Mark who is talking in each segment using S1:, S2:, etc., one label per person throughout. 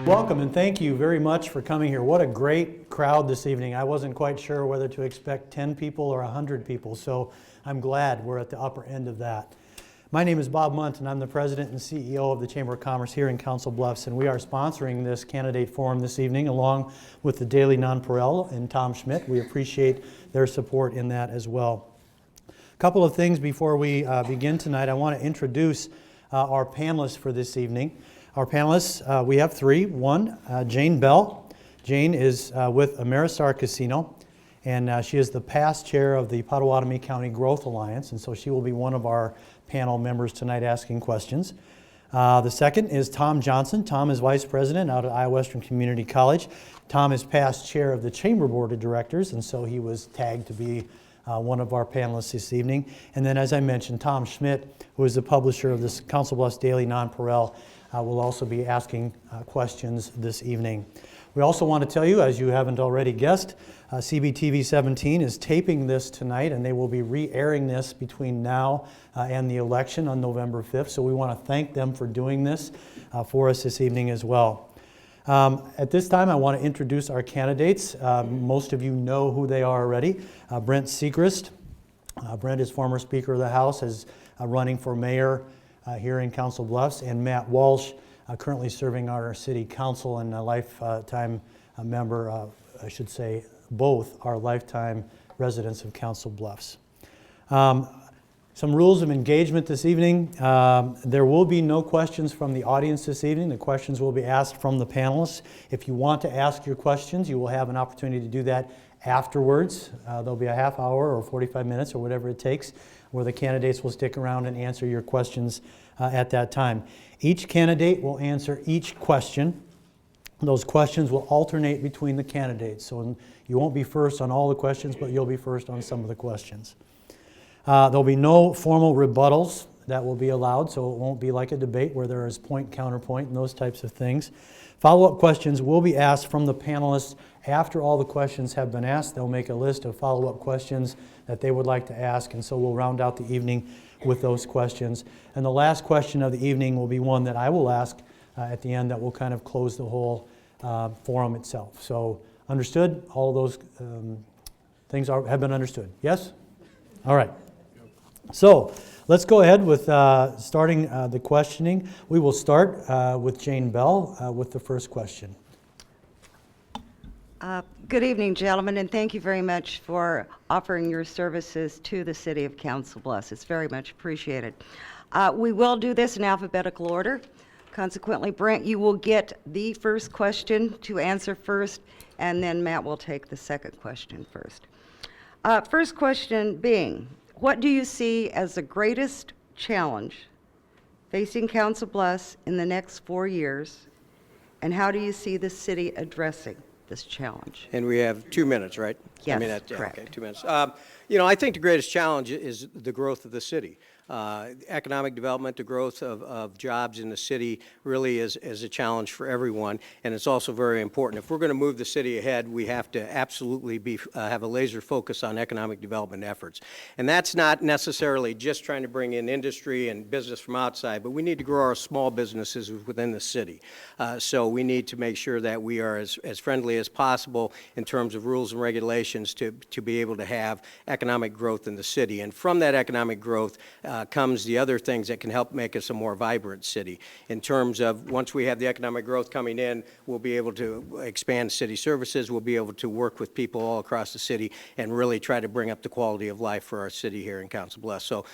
S1: Welcome and thank you very much for coming here. What a great crowd this evening. I wasn't quite sure whether to expect 10 people or 100 people, so I'm glad we're at the upper end of that. My name is Bob Mundt and I'm the President and CEO of the Chamber of Commerce here in Council Bluffs, and we are sponsoring this candidate forum this evening along with the Daily NONPAREIL and Tom SCHMITT. We appreciate their support in that as well. A couple of things before we begin tonight. I want to introduce our panelists for this evening. Our panelists, we have three. One, Jane Bell. Jane is with Ameristar Casino, and she is the past chair of the Potawatomi County Growth Alliance, and so she will be one of our panel members tonight asking questions. The second is Tom Johnson. Tom is vice president out at Iowa Western Community College. Tom is past chair of the Chamber Board of Directors, and so he was tagged to be one of our panelists this evening. And then, as I mentioned, Tom SCHMITT, who is the publisher of this Council Bluffs Daily NONPAREIL, will also be asking questions this evening. We also want to tell you, as you haven't already guessed, CBTV 17 is taping this tonight, and they will be re-airing this between now and the election on November 5th. So we want to thank them for doing this for us this evening as well. At this time, I want to introduce our candidates. Most of you know who they are already. Brent Siegrist. Brent is former Speaker of the House, is running for mayor here in Council Bluffs, and Matt Walsh, currently serving on our city council and a lifetime member, I should say, both are lifetime residents of Council Bluffs. Some rules of engagement this evening. There will be no questions from the audience this evening. The questions will be asked from the panelists. If you want to ask your questions, you will have an opportunity to do that afterwards. There'll be a half hour or 45 minutes or whatever it takes, where the candidates will stick around and answer your questions at that time. Each candidate will answer each question. Those questions will alternate between the candidates. So you won't be first on all the questions, but you'll be first on some of the questions. There'll be no formal rebuttals that will be allowed, so it won't be like a debate where there is point, counterpoint, and those types of things. Follow-up questions will be asked from the panelists after all the questions have been asked. They'll make a list of follow-up questions that they would like to ask, and so we'll round out the evening with those questions. And the last question of the evening will be one that I will ask at the end that will kind of close the whole forum itself. So understood? All of those things have been understood. Yes? All right. So let's go ahead with starting the questioning. We will start with Jane Bell with the first question.
S2: Good evening, gentlemen, and thank you very much for offering your services to the City of Council Bluffs. It's very much appreciated. We will do this in alphabetical order. Consequently, Brent, you will get the first question to answer first, and then Matt will take the second question first. First question being, what do you see as the greatest challenge facing Council Bluffs in the next 4 years, and how do you see the city addressing this challenge?
S3: And we have 2 minutes, right?
S2: Yes,
S3: Yeah,
S2: correct.
S3: okay, 2 minutes. I think the greatest challenge is the growth of the city. Economic development, the growth of jobs in the city really is a challenge for everyone, and it's also very important. If we're going to move the city ahead, we have to absolutely have a laser focus on economic development efforts. And that's not necessarily just trying to bring in industry and business from outside, but we need to grow our small businesses within the city. So we need to make sure that we are as friendly as possible in terms of rules and regulations to be able to have economic growth in the city. And from that economic growth comes the other things that can help make us a more vibrant city. In terms of once we have the economic growth coming in, we'll be able to expand city services, we'll be able to work with people all across the city and really try to bring up the quality of life for our city here in Council Bluffs. So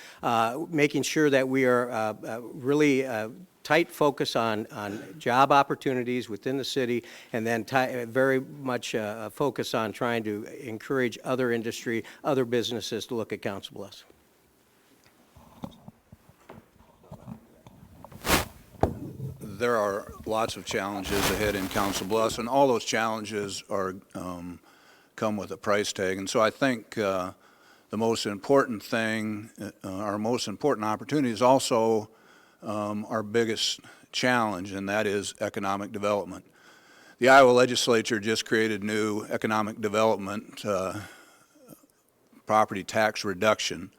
S3: making sure that we are really tight focus on job opportunities within the city, and then very much focus on trying to encourage other industry, other businesses to look at Council Bluffs.
S4: There are lots of challenges ahead in Council Bluffs, and all those challenges are come with a price tag. And so I think the most important thing, our most important opportunity is also our biggest challenge, and that is economic development. The Iowa legislature just created new economic development property tax reduction,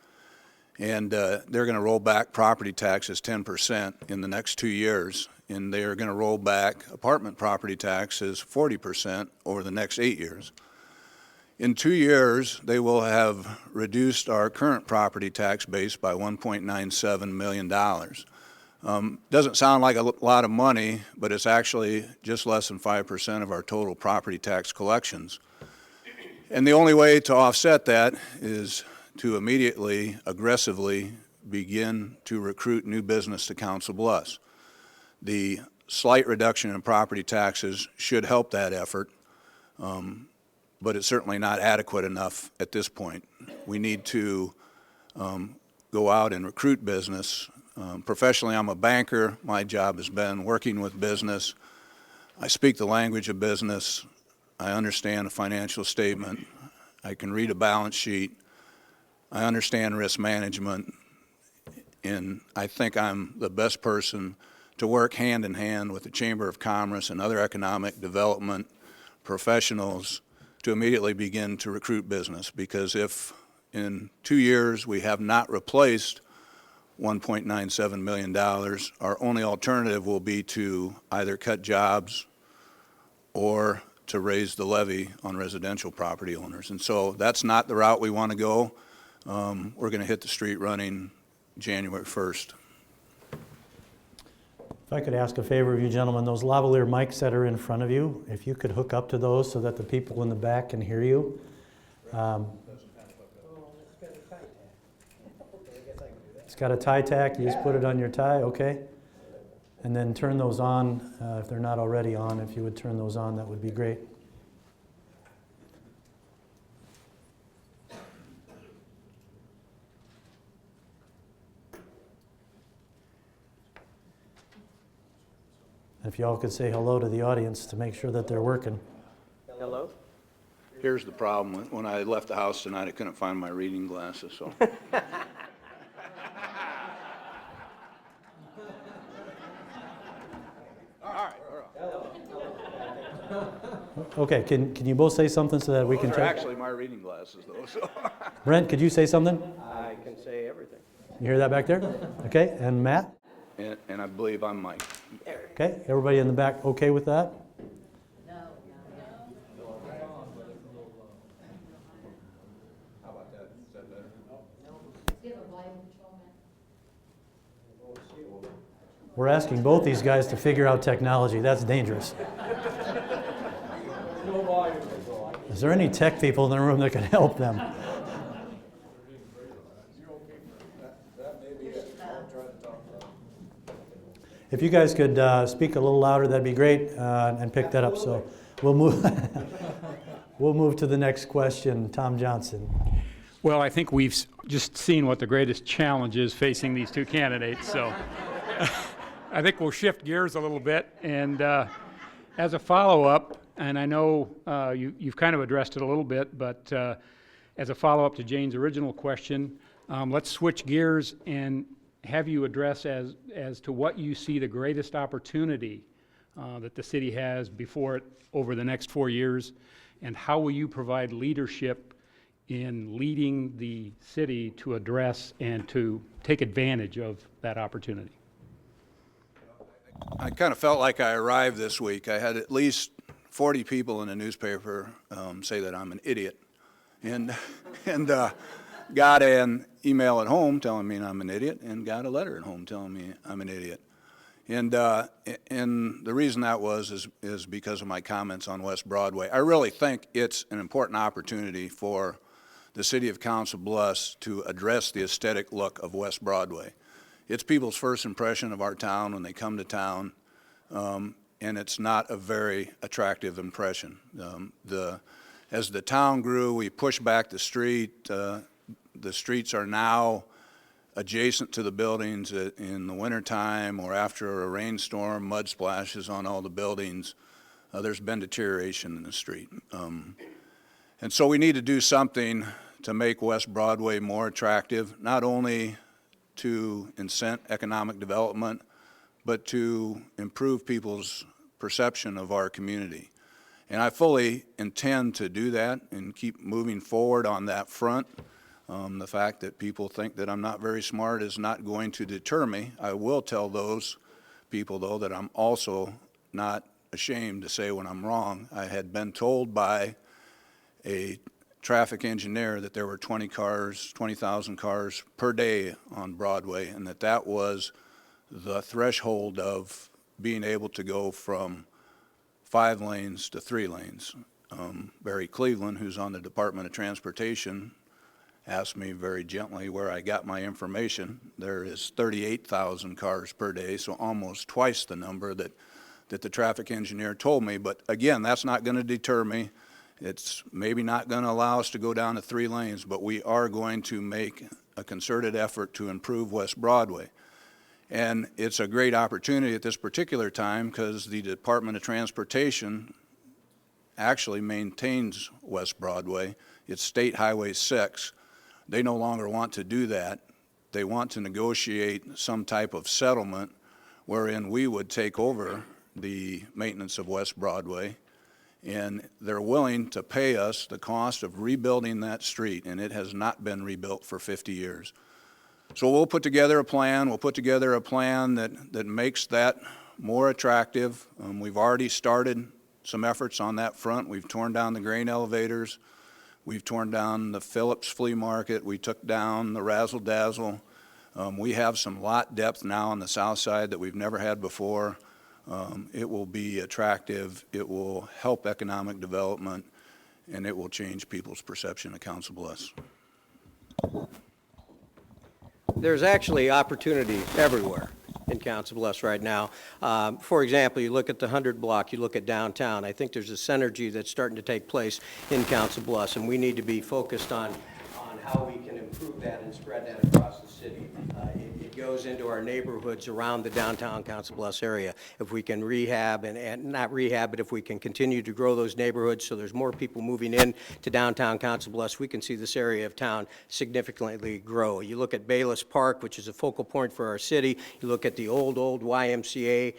S4: and they're going to roll back property taxes 10% in the next 2 years. and they are going to roll back apartment property taxes 40% over the next 8 years. In 2 years, they will have reduced our current property tax base by $1.97 million. Doesn't sound like a lot of money, but it's actually just less than 5% of our total property tax collections. And the only way to offset that is to immediately, aggressively begin to recruit new business to Council Bluffs. The slight reduction in property taxes should help that effort, but it's certainly not adequate enough at this point. We need to go out and recruit business. Professionally, I'm a banker. My job has been working with business. I speak the language of business. I understand a financial statement. I can read a balance sheet. I understand risk management. And I think I'm the best person to work hand in hand with the Chamber of Commerce and other economic development professionals to immediately begin to recruit business. Because if in 2 years we have not replaced $1.97 million, our only alternative will be to either cut jobs or to raise the levy on residential property owners. And so that's not the route we want to go. We're going to hit the street running January 1st.
S1: If I could ask a favor of you gentlemen, those lavalier mics that are in front of you, if you could hook up to those so that the people in the back can hear you. It's got a tie tack, you just put it on your tie, okay? And then turn those on, if they're not already on, if you would turn those on, that would be great. If y'all could say hello to the audience to make sure that they're working.
S3: Hello?
S4: Here's the problem. When I left the house tonight, I couldn't find my reading glasses, so.
S1: Okay, can you both say something so that we can
S4: Those are
S1: check?
S4: actually my reading glasses, though, so.
S1: Brent, could you say something?
S3: I can say everything.
S1: You hear that back there? Okay, and Matt?
S4: And I believe I'm Mike.
S1: Okay, everybody in the back okay with that?
S4: How about that? Is that better?
S1: We're asking both these guys to figure out technology. That's dangerous. Is there any tech people in the room that can help them? If you guys could speak a little louder, that'd be great, and pick that up. So we'll move. We'll move to the next question. Tom Johnson.
S5: Well, I think we've just seen what the greatest challenge is facing these two candidates. So I think we'll shift gears a little bit. And as a follow-up, and I know you've kind of addressed it a little bit, but as a follow-up to Jane's original question, let's switch gears and have you address as to what you see the greatest opportunity that the city has before it over the next 4 years, and how will you provide leadership in leading the city to address and to take advantage of that opportunity?
S4: I kind of felt like I arrived this week. I had at least 40 people in the newspaper say that I'm an idiot, and got an email at home telling me I'm an idiot, and got a letter at home telling me I'm an idiot. And the reason that is because of my comments on West Broadway. I really think it's an important opportunity for the City of Council Bluffs to address the aesthetic look of West Broadway. It's people's first impression of our town when they come to town, and it's not a very attractive impression. As the town grew, we pushed back the street. The streets are now adjacent to the buildings in the wintertime or after a rainstorm, mud splashes on all the buildings. There's been deterioration in the street. And so we need to do something to make West Broadway more attractive, not only to incent economic development, but to improve people's perception of our community. And I fully intend to do that and keep moving forward on that front. The fact that people think that I'm not very smart is not going to deter me. I will tell those people, though, that I'm also not ashamed to say when I'm wrong. I had been told by a traffic engineer that there were 20,000 cars per day on Broadway, and that was the threshold of being able to go from 5 lanes to 3 lanes. Barry Cleveland, who's on the Department of Transportation, asked me very gently where I got my information. There is 38,000 cars per day, so almost twice the number that the traffic engineer told me. But again, that's not going to deter me. It's maybe not going to allow us to go down to 3 lanes, but we are going to make a concerted effort to improve West Broadway. And it's a great opportunity at this particular time because the Department of Transportation actually maintains West Broadway. It's State Highway 6. They no longer want to do that. They want to negotiate some type of settlement wherein we would take over the maintenance of West Broadway, and they're willing to pay us the cost of rebuilding that street, and it has not been rebuilt for 50 years. So we'll put together a plan. We'll put together a plan that makes that more attractive. We've already started some efforts on that front. We've torn down the grain elevators. We've torn down the Phillips Flea Market. We took down the Razzle Dazzle. We have some lot depth now on the south side that we've never had before. It will be attractive. It will help economic development, and it will change people's perception of Council Bluffs.
S3: There's actually opportunity everywhere in Council Bluffs right now. For example, you look at the 100 block, you look at downtown. I think there's a synergy that's starting to take place in Council Bluffs, and we need to be focused on how we can improve that and spread that across the city. It goes into our neighborhoods around the downtown Council Bluffs area. If we can rehab, and not rehab, but if we can continue to grow those neighborhoods so there's more people moving in to downtown Council Bluffs, we can see this area of town significantly grow. You look at Bayless Park, which is a focal point for our city. You look at the old YMCA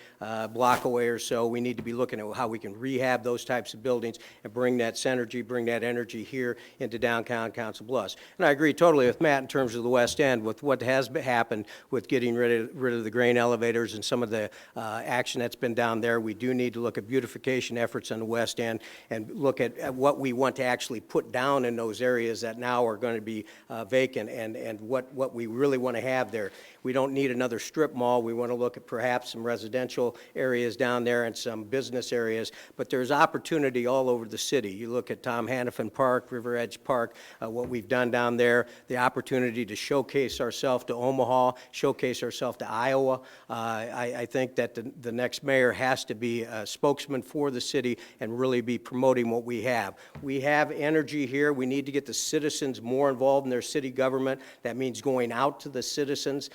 S3: block away or so. We need to be looking at how we can rehab those types of buildings and bring that synergy, bring that energy here into downtown Council Bluffs. And I agree totally with Matt in terms of the West End, with what has happened with getting rid of the grain elevators and some of the action that's been down there. We do need to look at beautification efforts on the West End and look at what we want to actually put down in those areas that now are going to be vacant, and what we really want to have there. We don't need another strip mall. We want to look at perhaps some residential areas down there and some business areas, but there's opportunity all over the city. You look at Tom Hanafan Park, River Edge Park, what we've done down there, the opportunity to showcase ourselves to Omaha, showcase ourselves to Iowa. I think that the next mayor has to be a spokesman for the city and really be promoting what we have. We have energy here. We need to get the citizens more involved in their city government. That means going out to the citizens.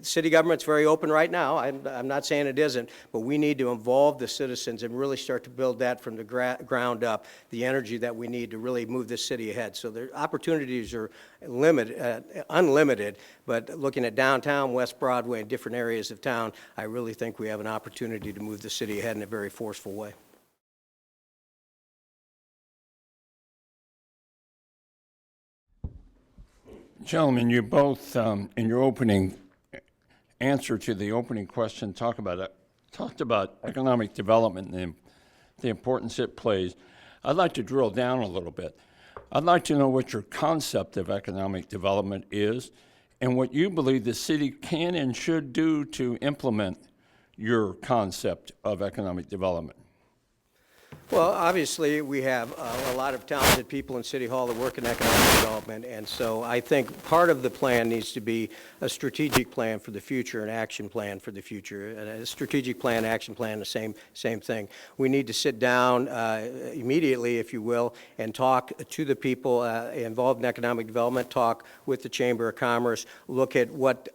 S3: City government's very open right now. I'm not saying it isn't, but we need to involve the citizens and really start to build that from the ground up, the energy that we need to really move this city ahead. So the opportunities are unlimited, but looking at downtown, West Broadway, and different areas of town, I really think we have an opportunity to move the city ahead in a very forceful way.
S6: Gentlemen, you both, in your opening answer to the opening question, talked about economic development and the importance it plays. I'd like to drill down a little bit. I'd like to know what your concept of economic development is and what you believe the city can and should do to implement your concept of economic development.
S3: Well, obviously, we have a lot of talented people in City Hall that work in economic development, and so I think part of the plan needs to be a strategic plan for the future, an action plan for the future. A strategic plan, action plan, the same thing. We need to sit down immediately, if you will, and talk to the people involved in economic development, talk with the Chamber of Commerce, look at what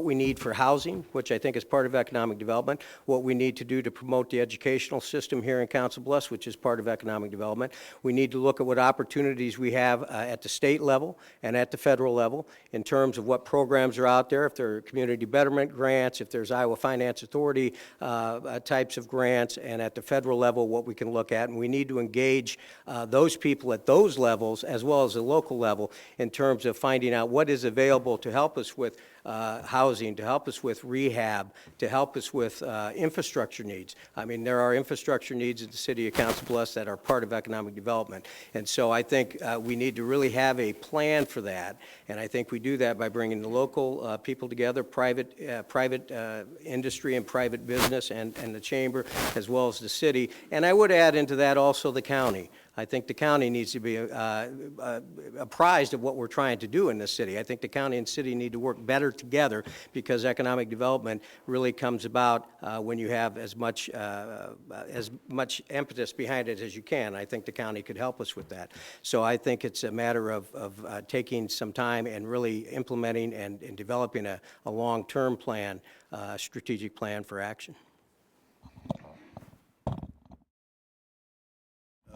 S3: we need for housing, which I think is part of economic development, what we need to do to promote the educational system here in Council Bluffs, which is part of economic development. We need to look at what opportunities we have at the state level and at the federal level in terms of what programs are out there, if there are community betterment grants, if there's Iowa Finance Authority types of grants, and at the federal level what we can look at. And we need to engage those people at those levels as well as the local level in terms of finding out what is available to help us with housing, to help us with rehab, to help us with infrastructure needs. I mean, there are infrastructure needs in the city of Council Bluffs that are part of economic development. And so I think we need to really have a plan for that. And I think we do that by bringing the local people together, private industry and private business and the chamber, as well as the city. And I would add into that also the county. I think the county needs to be apprised of what we're trying to do in this city. I think the county and city need to work better together, because economic development really comes about when you have as much impetus behind it as you can. I think the county could help us with that. So I think it's a matter of taking some time and really implementing and developing a long-term plan, strategic plan for action.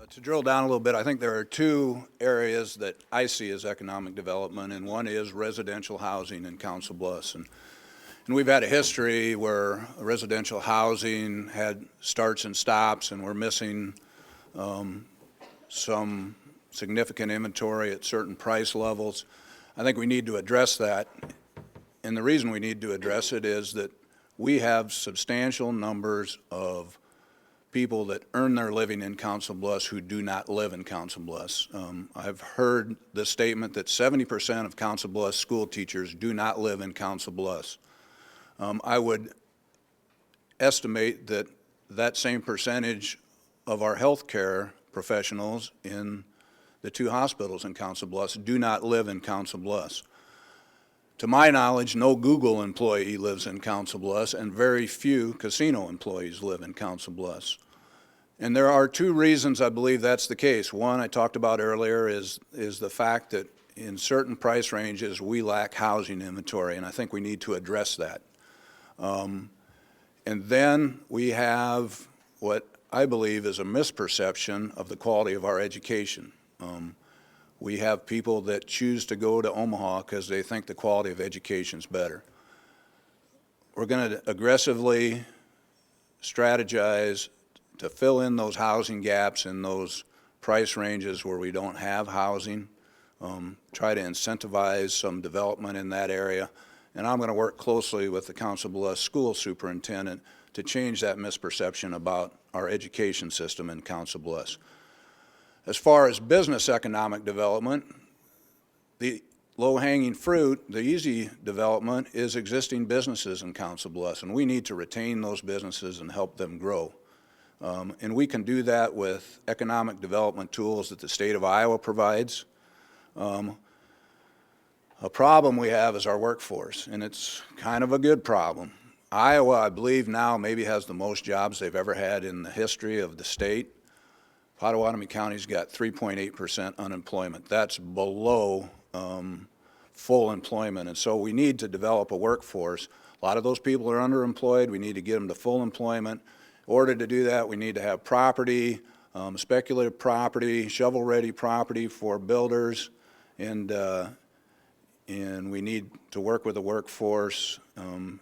S4: To drill down a little bit, I think there are two areas that I see as economic development, and one is residential housing in Council Bluffs. And we've had a history where residential housing had starts and stops, and we're missing some significant inventory at certain price levels. I think we need to address that. And the reason we need to address it is that we have substantial numbers of people that earn their living in Council Bluffs who do not live in Council Bluffs. I've heard the statement that 70% of Council Bluffs school teachers do not live in Council Bluffs. I would estimate that that same percentage of our healthcare professionals in the two hospitals in Council Bluffs do not live in Council Bluffs. To my knowledge, no Google employee lives in Council Bluffs, and very few casino employees live in Council Bluffs. And there are two reasons I believe that's the case. One, I talked about earlier, is the fact that in certain price ranges we lack housing inventory, and I think we need to address that. And then we have what I believe is a misperception of the quality of our education. We have people that choose to go to Omaha because they think the quality of education is better. We're going to aggressively strategize to fill in those housing gaps in those price ranges where we don't have housing, try to incentivize some development in that area. And I'm going to work closely with the Council Bluffs school superintendent to change that misperception about our education system in Council Bluffs. As far as business economic development, the low-hanging fruit, the easy development, is existing businesses in Council Bluffs, and we need to retain those businesses and help them grow. And we can do that with economic development tools that the state of Iowa provides. A problem we have is our workforce, and it's kind of a good problem. Iowa, I believe now, maybe has the most jobs they've ever had in the history of the state. Pottawatomie County's got 3.8% unemployment. That's below full employment, and so we need to develop a workforce. A lot of those people are underemployed. We need to get them to full employment. In order to do that, we need to have property, speculative property, shovel-ready property for builders, and we need to work with the workforce, and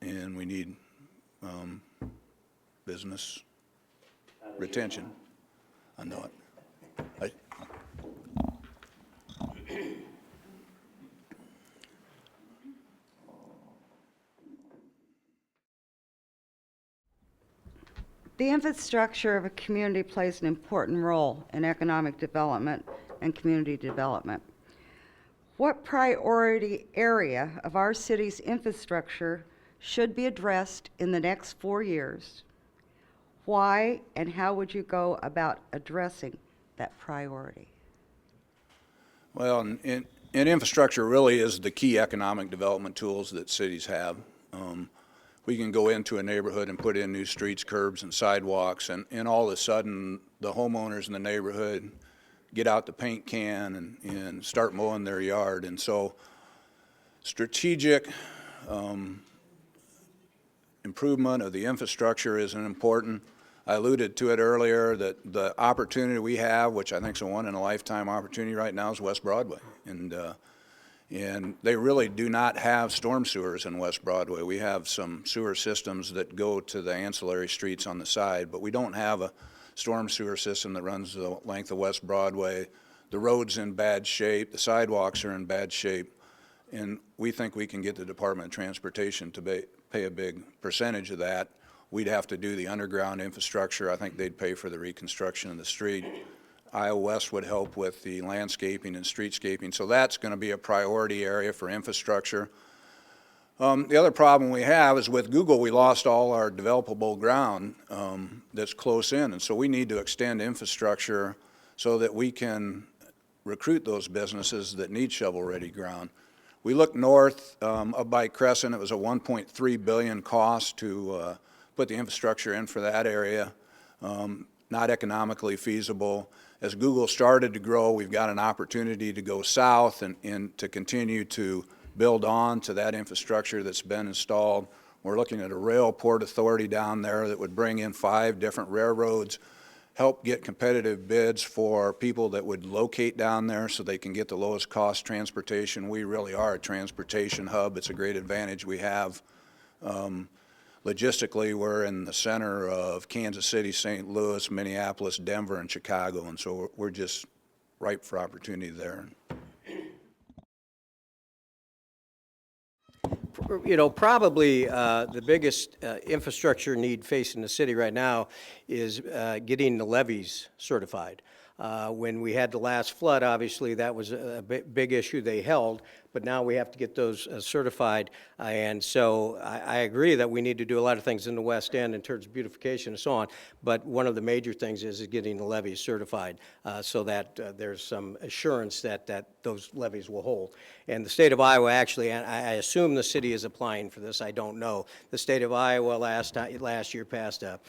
S4: we need business retention. I know it.
S2: The infrastructure of a community plays an important role in economic development and community development. What priority area of our city's infrastructure should be addressed in the next 4 years? Why and how would you go about addressing that priority?
S4: Well, and infrastructure really is the key economic development tools that cities have. We can go into a neighborhood and put in new streets, curbs, and sidewalks, and all of a sudden the homeowners in the neighborhood get out the paint can and start mowing their yard. And so strategic improvement of the infrastructure is important. I alluded to it earlier that the opportunity we have, which I think is a one-in-a-lifetime opportunity right now, is West Broadway. And they really do not have storm sewers in West Broadway. We have some sewer systems that go to the ancillary streets on the side, but we don't have a storm sewer system that runs the length of West Broadway. The road's in bad shape, the sidewalks are in bad shape. and we think we can get the Department of Transportation to pay a big percentage of that. We'd have to do the underground infrastructure. I think they'd pay for the reconstruction of the street. Iowa West would help with the landscaping and streetscaping, so that's going to be a priority area for infrastructure. The other problem we have is with Google, we lost all our developable ground that's close in, and so we need to extend infrastructure so that we can recruit those businesses that need shovel-ready ground. We look north up by Crescent. It was a $1.3 billion cost to put the infrastructure in for that area. Not economically feasible. As Google started to grow, we've got an opportunity to go south and to continue to build on to that infrastructure that's been installed. We're looking at a rail port authority down there that would bring in 5 different railroads, help get competitive bids for people that would locate down there so they can get the lowest cost transportation. We really are a transportation hub. It's a great advantage we have. Logistically, we're in the center of Kansas City, St. Louis, Minneapolis, Denver, and Chicago, and so we're just ripe for opportunity there.
S3: You know, probably the biggest infrastructure need facing the city right now is getting the levees certified. When we had the last flood, obviously, that was a big issue they held, but now we have to get those certified. And so I agree that we need to do a lot of things in the West End in terms of beautification and so on, but one of the major things is getting the levees certified so that there's some assurance that those levees will hold. And the state of Iowa actually, and I assume the city is applying for this, I don't know. The state of Iowa last year passed a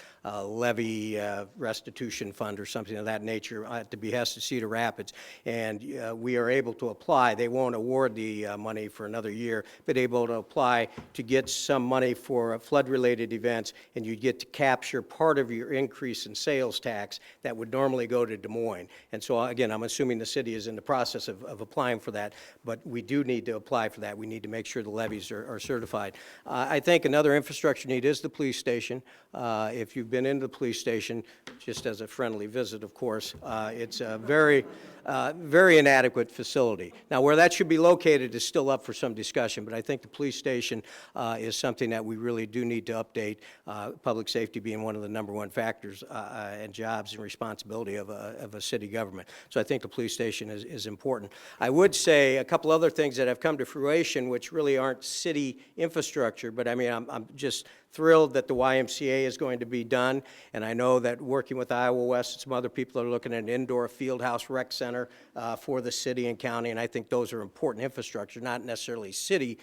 S3: levy restitution fund or something of that nature at the behest of Cedar Rapids, and we are able to apply. They won't award the money for another year, but able to apply to get some money for flood-related events, and you get to capture part of your increase in sales tax that would normally go to Des Moines. And so, again, I'm assuming the city is in the process of applying for that, but we do need to apply for that. We need to make sure the levies are certified. I think another infrastructure need is the police station. If you've been into the police station, just as a friendly visit, of course, it's a very inadequate facility. Now, where that should be located is still up for some discussion, but I think the police station is something that we really do need to update, public safety being one of the #1 factors and jobs and responsibility of a city government. So I think the police station is important. I would say a couple other things that have come to fruition, which really aren't city infrastructure, but I mean, I'm just thrilled that the YMCA is going to be done, and I know that working with Iowa West and some other people are looking at an indoor field house rec center for the city and county, and I think those are important infrastructure, not necessarily city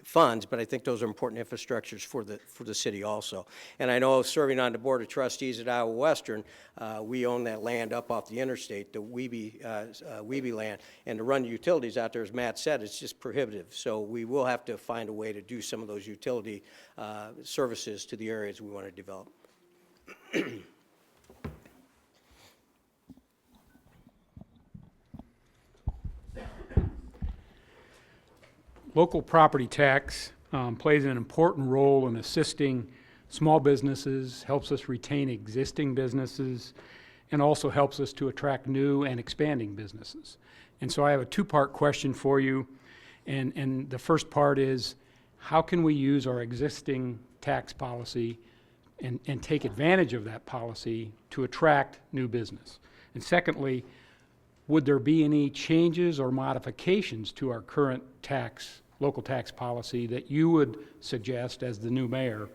S3: funds, but I think those are important infrastructures for the city also. And I know, serving on the Board of Trustees at Iowa Western, we own that land up off the interstate, the Weeby land, and to run utilities out there, as Matt said, it's just prohibitive. So we will have to find a way to do some of those utility services to the areas we want to develop.
S5: Local property tax plays an important role in assisting small businesses, helps us retain existing businesses, and also helps us to attract new and expanding businesses. And so I have a two-part question for you, and the first part is, how can we use our existing tax policy and take advantage of that policy to attract new business? And secondly, would there be any changes or modifications to our current local tax policy that you would suggest as the new mayor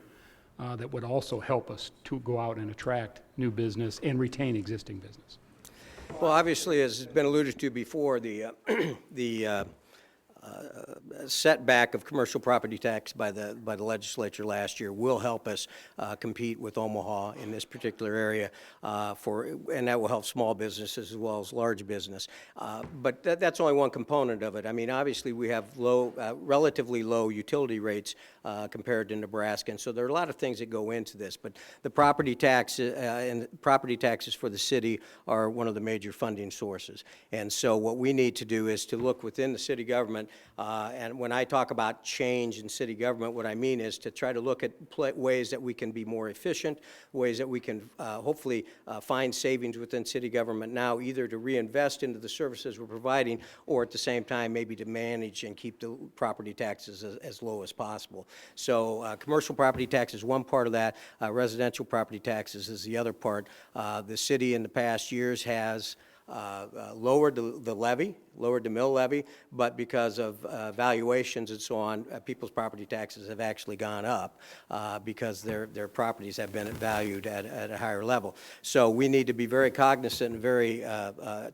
S5: that would also help us to go out and attract new business and retain existing business?
S3: Well, obviously, as has been alluded to before, the setback of commercial property tax by the legislature last year will help us compete with Omaha in this particular area, and that will help small businesses as well as large business. But that's only one component of it. I mean, obviously, we have relatively low utility rates compared to Nebraska, and so there are a lot of things that go into this. But the property tax and property taxes for the city are one of the major funding sources. And so what we need to do is to look within the city government And when I talk about change in city government, what I mean is to try to look at ways that we can be more efficient, ways that we can hopefully find savings within city government now, either to reinvest into the services we're providing, or at the same time maybe to manage and keep the property taxes as low as possible. So commercial property tax is one part of that. Residential property taxes is the other part. The city in the past years has lowered the levy, lowered the mill levy, but because of valuations and so on, people's property taxes have actually gone up because their properties have been valued at a higher level. So we need to be very cognizant and very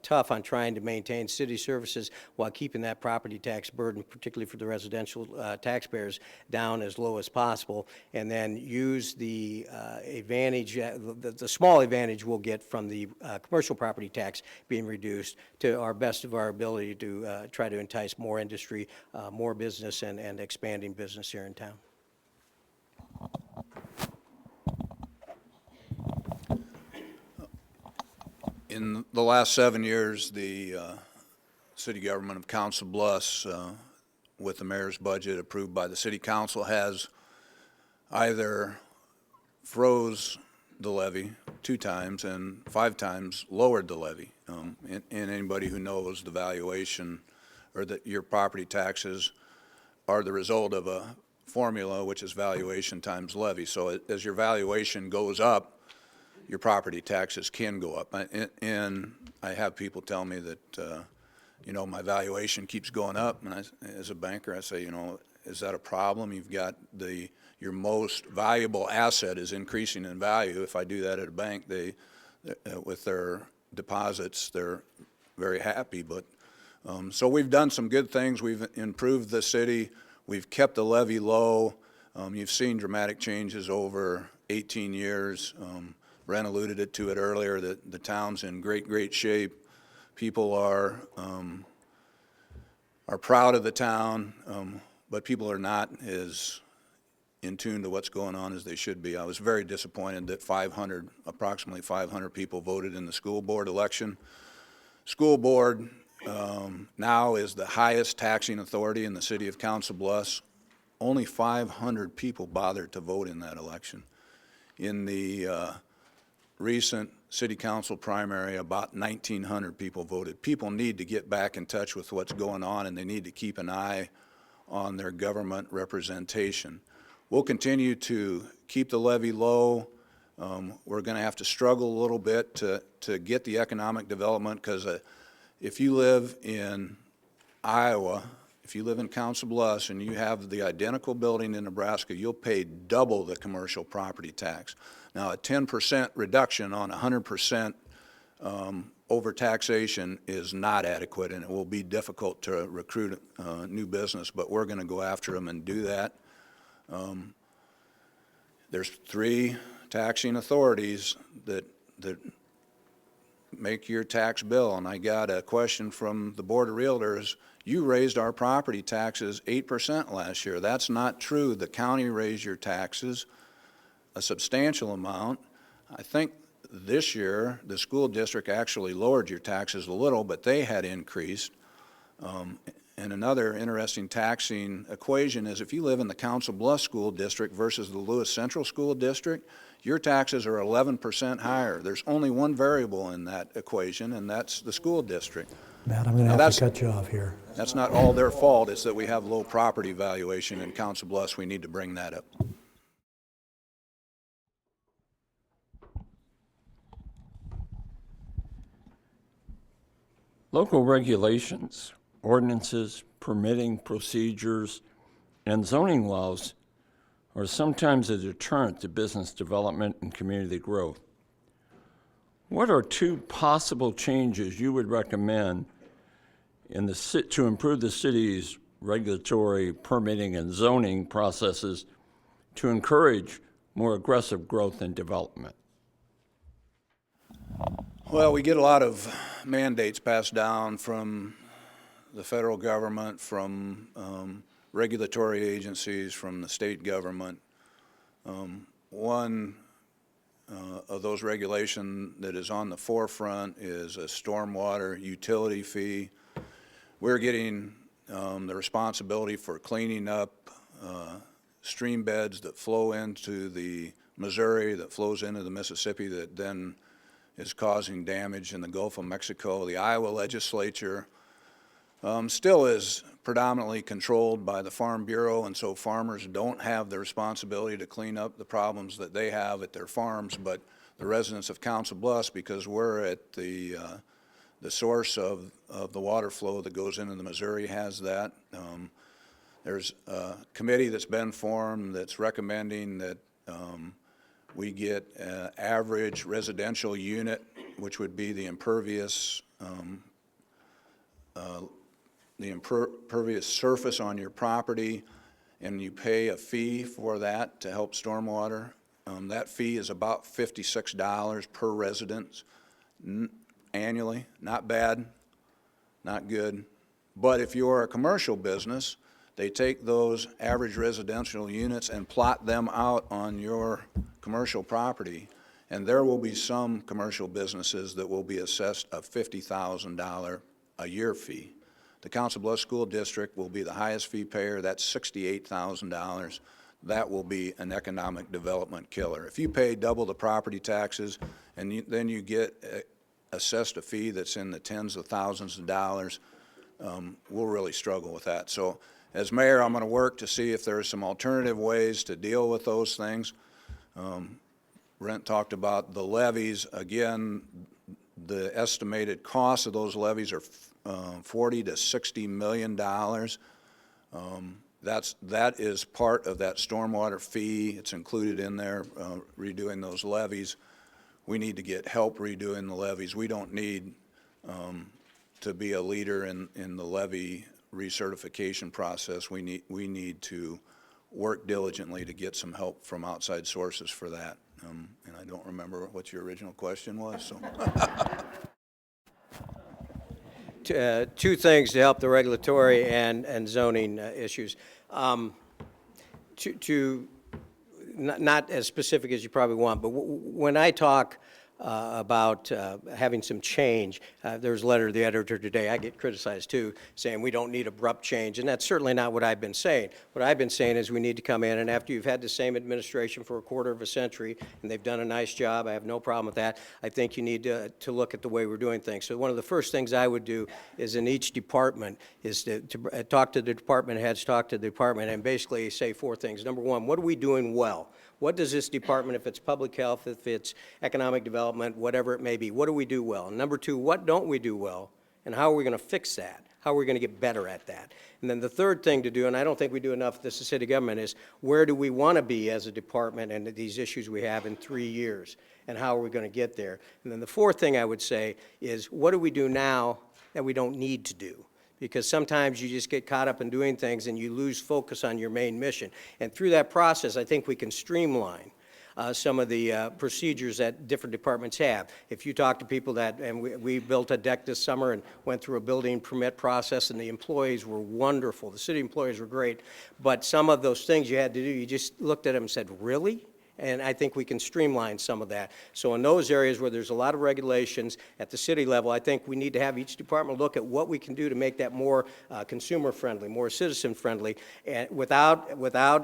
S3: tough on trying to maintain city services while keeping that property tax burden, particularly for the residential taxpayers, down as low as possible, and then use the advantage, the small advantage we'll get from the commercial property tax being reduced to our best of our ability to try to entice more industry, more business, and expanding business here in town.
S4: In the last 7 years, the city government of Council Bluffs, with the mayor's budget approved by the city council, has either froze the levy 2 times and 5 times lowered the levy. And anybody who knows the valuation or that your property taxes are the result of a formula, which is valuation times levy. So as your valuation goes up, your property taxes can go up. And I have people tell me that, you know, my valuation keeps going up. And as a banker, I say, you know, is that a problem? You've got your most valuable asset is increasing in value. If I do that at a bank, with their deposits, they're very happy. But so we've done some good things. We've improved the city. We've kept the levy low. You've seen dramatic changes over 18 years. Ren alluded to it earlier, that the town's in great shape. People are proud of the town, but people are not as in tune to what's going on as they should be. I was very disappointed that approximately 500 people voted in the school board election. School board now is the highest taxing authority in the city of Council Bluffs. Only 500 people bothered to vote in that election. In the recent city council primary, about 1,900 people voted. People need to get back in touch with what's going on, and they need to keep an eye on their government representation. We'll continue to keep the levy low. We're going to have to struggle a little bit to get the economic development, because if you live in Iowa, if you live in Council Bluffs and you have the identical building in Nebraska, you'll pay double the commercial property tax. Now, a 10% reduction on 100% overtaxation is not adequate, and it will be difficult to recruit new business, but we're going to go after them and do that. There's 3 taxing authorities that make your tax bill, and I got a question from the Board of Realtors. You raised our property taxes 8% last year. That's not true. The county raised your taxes a substantial amount. I think this year the school district actually lowered your taxes a little, but they had increased. And another interesting taxing equation is if you live in the Council Bluffs School District versus the Lewis Central School District, your taxes are 11% higher. There's only one variable in that equation, and that's the school district.
S1: Matt, I'm going to have to cut you off here.
S4: That's not all their fault. It's that we have low property valuation in Council Bluffs. We need to bring that up.
S6: Local regulations, ordinances, permitting procedures, and zoning laws are sometimes a deterrent to business development and community growth. What are 2 possible changes you would recommend to improve the city's regulatory, permitting, and zoning processes to encourage more aggressive growth and development?
S4: Well, we get a lot of mandates passed down from the federal government, from regulatory agencies, from the state government. One of those regulations that is on the forefront is a stormwater utility fee. We're getting the responsibility for cleaning up stream beds that flow into the Missouri, that flows into the Mississippi, that then is causing damage in the Gulf of Mexico. The Iowa legislature still is predominantly controlled by the Farm Bureau, and so farmers don't have the responsibility to clean up the problems that they have at their farms, but the residents of Council Bluffs, because we're at the source of the water flow that goes into the Missouri, has that. There's a committee that's been formed that's recommending that we get an average residential unit, which would be the impervious surface on your property, and you pay a fee for that to help stormwater. That fee is about $56 per resident annually. Not bad, not good. But if you're a commercial business, they take those average residential units and plot them out on your commercial property, and there will be some commercial businesses that will be assessed a $50,000 a year fee. The Council Bluffs School District will be the highest fee payer. That's $68,000. That will be an economic development killer. If you pay double the property taxes and then you get assessed a fee that's in the tens of thousands of dollars, we'll really struggle with that. So as mayor, I'm going to work to see if there are some alternative ways to deal with those things. Brent talked about the levies. Again, the estimated cost of those levies are $40 to $60 million. That is part of that stormwater fee. It's included in there, redoing those levies. We need to get help redoing the levies. We don't need to be a leader in the levy recertification process. We need to work diligently to get some help from outside sources for that. And I don't remember what your original question was. So.
S3: Two things to help the regulatory and zoning issues. Not as specific as you probably want, but when I talk about having some change, there's a letter to the editor today, I get criticized too, saying we don't need abrupt change, and that's certainly not what I've been saying. What I've been saying is we need to come in, and after you've had the same administration for a quarter of a century, and they've done a nice job, I have no problem with that, I think you need to look at the way we're doing things. So one of the first things I would do is in each department is to talk to the department heads, talk to the department, and basically say four things. Number one, what are we doing well? What does this department, if it's public health, if it's economic development, whatever it may be, what do we do well? And number two, what don't we do well, and how are we going to fix that? How are we going to get better at that? And then the third thing to do, and I don't think we do enough this as city government, is where do we want to be as a department and these issues we have in 3 years, and how are we going to get there? And then the fourth thing I would say is what do we do now that we don't need to do? Because sometimes you just get caught up in doing things and you lose focus on your main mission. And through that process, I think we can streamline some of the procedures that different departments have. If you talk to people and we built a deck this summer and went through a building permit process, and the employees were wonderful. The city employees were great. But some of those things you had to do, you just looked at them and said, really? And I think we can streamline some of that. So in those areas where there's a lot of regulations at the city level, I think we need to have each department look at what we can do to make that more consumer-friendly, more citizen-friendly, and without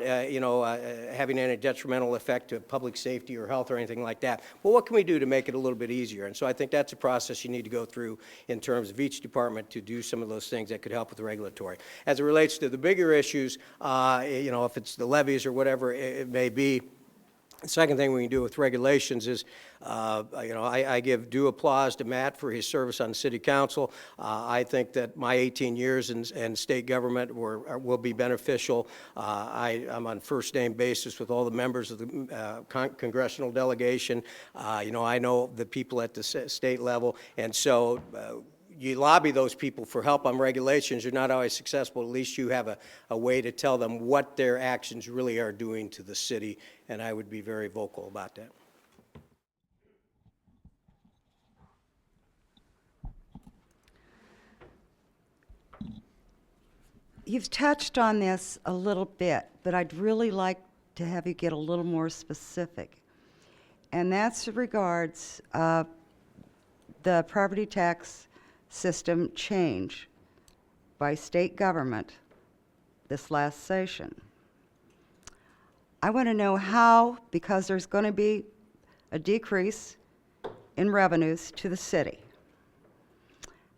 S3: having any detrimental effect to public safety or health or anything like that. Well, what can we do to make it a little bit easier? And so I think that's a process you need to go through in terms of each department to do some of those things that could help with the regulatory. As it relates to the bigger issues, if it's the levies or whatever it may be, the second thing we can do with regulations is, I give due applause to Matt for his service on the city council. I think that my 18 years in state government will be beneficial. I'm on first name basis with all the members of the congressional delegation. I know the people at the state level, and so you lobby those people for help on regulations. You're not always successful. At least you have a way to tell them what their actions really are doing to the city, and I would be very vocal about that.
S2: You've touched on this a little bit, but I'd really like to have you get a little more specific. And that's regards the property tax system change by state government this last session. I want to know how, because there's going to be a decrease in revenues to the city.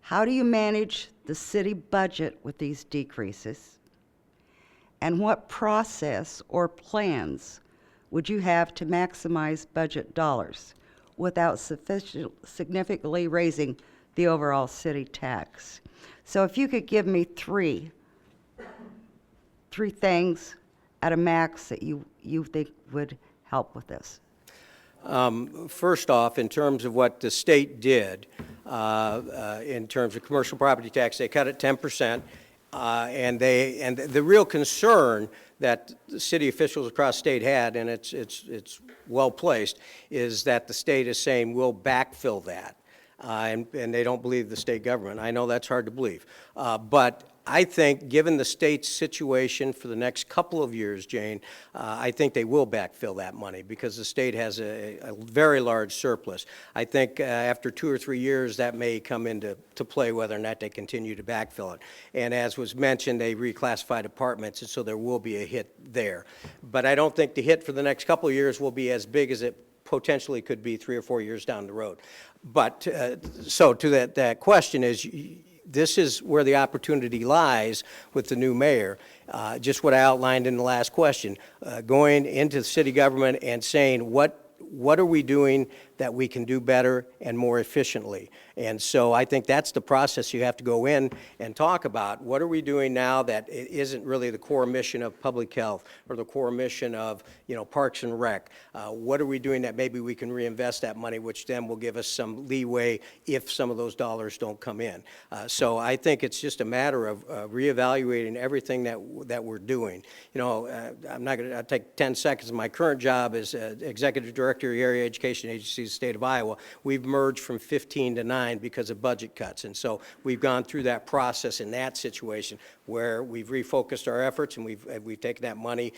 S2: How do you manage the city budget with these decreases? And what process or plans would you have to maximize budget dollars without significantly raising the overall city tax? So if you could give me three things at a max that you think would help with this.
S3: First off, in terms of what the state did, in terms of commercial property tax, they cut it 10%, and the real concern that the city officials across state had, and it's well placed, is that the state is saying we'll backfill that, and they don't believe the state government. I know that's hard to believe, but I think, given the state's situation for the next couple of years, Jane, I think they will backfill that money because the state has a very large surplus. I think after 2 or 3 years, that may come into play whether or not they continue to backfill it. And as was mentioned, they reclassified apartments, and so there will be a hit there. But I don't think the hit for the next couple of years will be as big as it potentially could be 3 or 4 years down the road. But so to that question is, this is where the opportunity lies with the new mayor. Just what I outlined in the last question, going into the city government and saying, what are we doing that we can do better and more efficiently? And so I think that's the process you have to go in and talk about. What are we doing now that isn't really the core mission of public health or the core mission of, Parks and Rec? What are we doing that maybe we can reinvest that money, which then will give us some leeway if some of those dollars don't come in? So I think it's just a matter of reevaluating everything that we're doing. I'm not going to take 10 seconds. My current job is Executive Director of the Area Education Agency of the state of Iowa. We've merged from 15 to 9 because of budget cuts. And so we've gone through that process in that situation where we've refocused our efforts and we've taken that money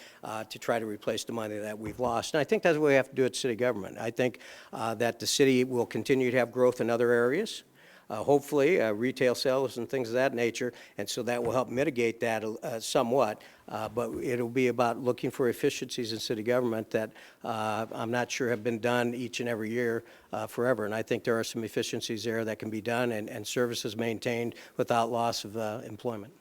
S3: to try to replace the money that we've lost. And I think that's what we have to do at city government. I think that the city will continue to have growth in other areas. Hopefully, retail sales and things of that nature, and so that will help mitigate that somewhat. But it'll be about looking for efficiencies in city government that I'm not sure have been done each and every year forever. And I think there are some efficiencies there that can be done and services maintained without loss of employment.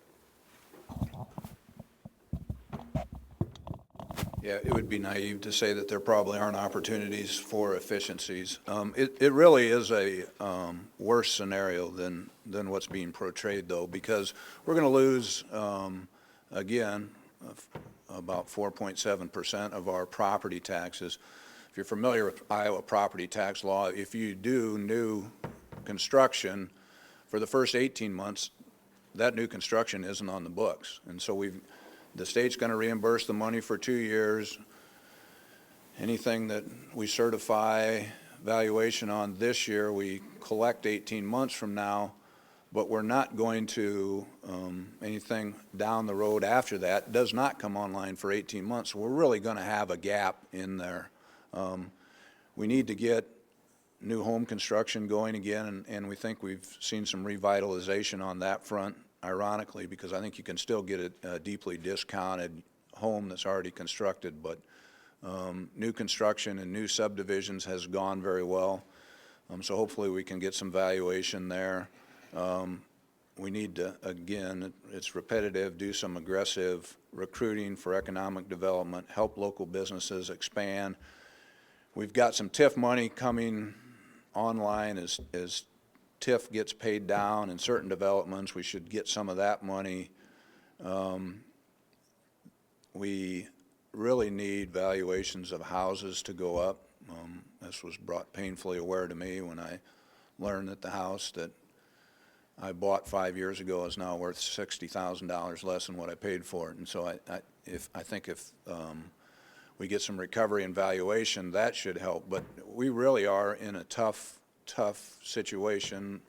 S4: Yeah, it would be naive to say that there probably aren't opportunities for efficiencies. It really is a worse scenario than what's being portrayed, though, because we're going to lose, again, about 4.7% of our property taxes. If you're familiar with Iowa property tax law, if you do new construction for the first 18 months, that new construction isn't on the books. And so the state's going to reimburse the money for 2 years. Anything that we certify valuation on this year, we collect 18 months from now, but we're not going to, anything down the road after that does not come online for 18 months. So we're really going to have a gap in there. We need to get new home construction going again, and we think we've seen some revitalization on that front, ironically, because I think you can still get a deeply discounted home that's already constructed, but new construction and new subdivisions has gone very well. So hopefully we can get some valuation there. We need to, again, it's repetitive, do some aggressive recruiting for economic development, help local businesses expand. We've got some TIF money coming online as TIF gets paid down in certain developments. We should get some of that money. We really need valuations of houses to go up. This was brought painfully aware to me when I learned that the house that I bought 5 years ago is now worth $60,000 less than what I paid for it. And so I think if we get some recovery and valuation, that should help. But we really are in a tough situation.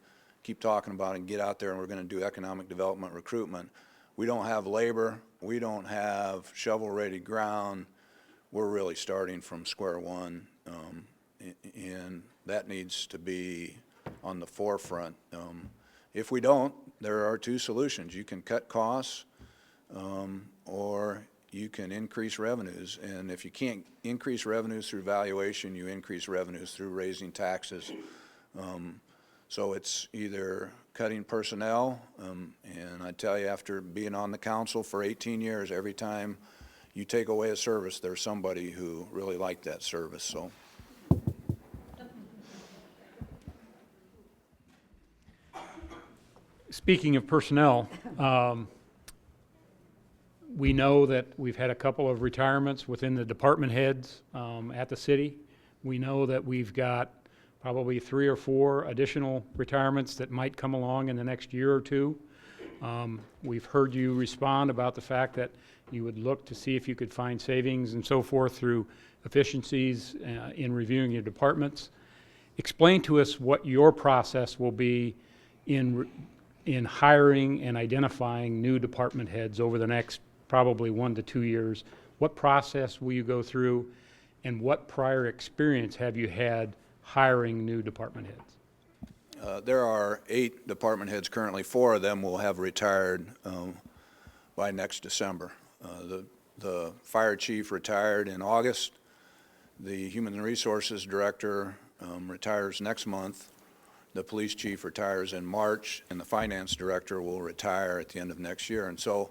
S4: Keep talking about it and get out there, and we're going to do economic development recruitment. We don't have labor. We don't have shovel-ready ground. We're really starting from square one, and that needs to be on the forefront. If we don't, there are two solutions. You can cut costs, or you can increase revenues. And if you can't increase revenues through valuation, you increase revenues through raising taxes. So it's either cutting personnel, and I tell you, after being on the council for 18 years, every time you take away a service, there's somebody who really liked that service. So.
S5: Speaking of personnel, we know that we've had a couple of retirements within the department heads at the city. We know that we've got probably 3 or 4 additional retirements that might come along in the next year or two. We've heard you respond about the fact that you would look to see if you could find savings and so forth through efficiencies in reviewing your departments. Explain to us what your process will be in hiring and identifying new department heads over the next probably 1 to 2 years. What process will you go through, and what prior experience have you had hiring new department heads?
S4: There are 8 department heads currently. 4 of them will have retired by next December. The fire chief retired in August. The human resources director retires next month. The police chief retires in March, and the finance director will retire at the end of next year. And so,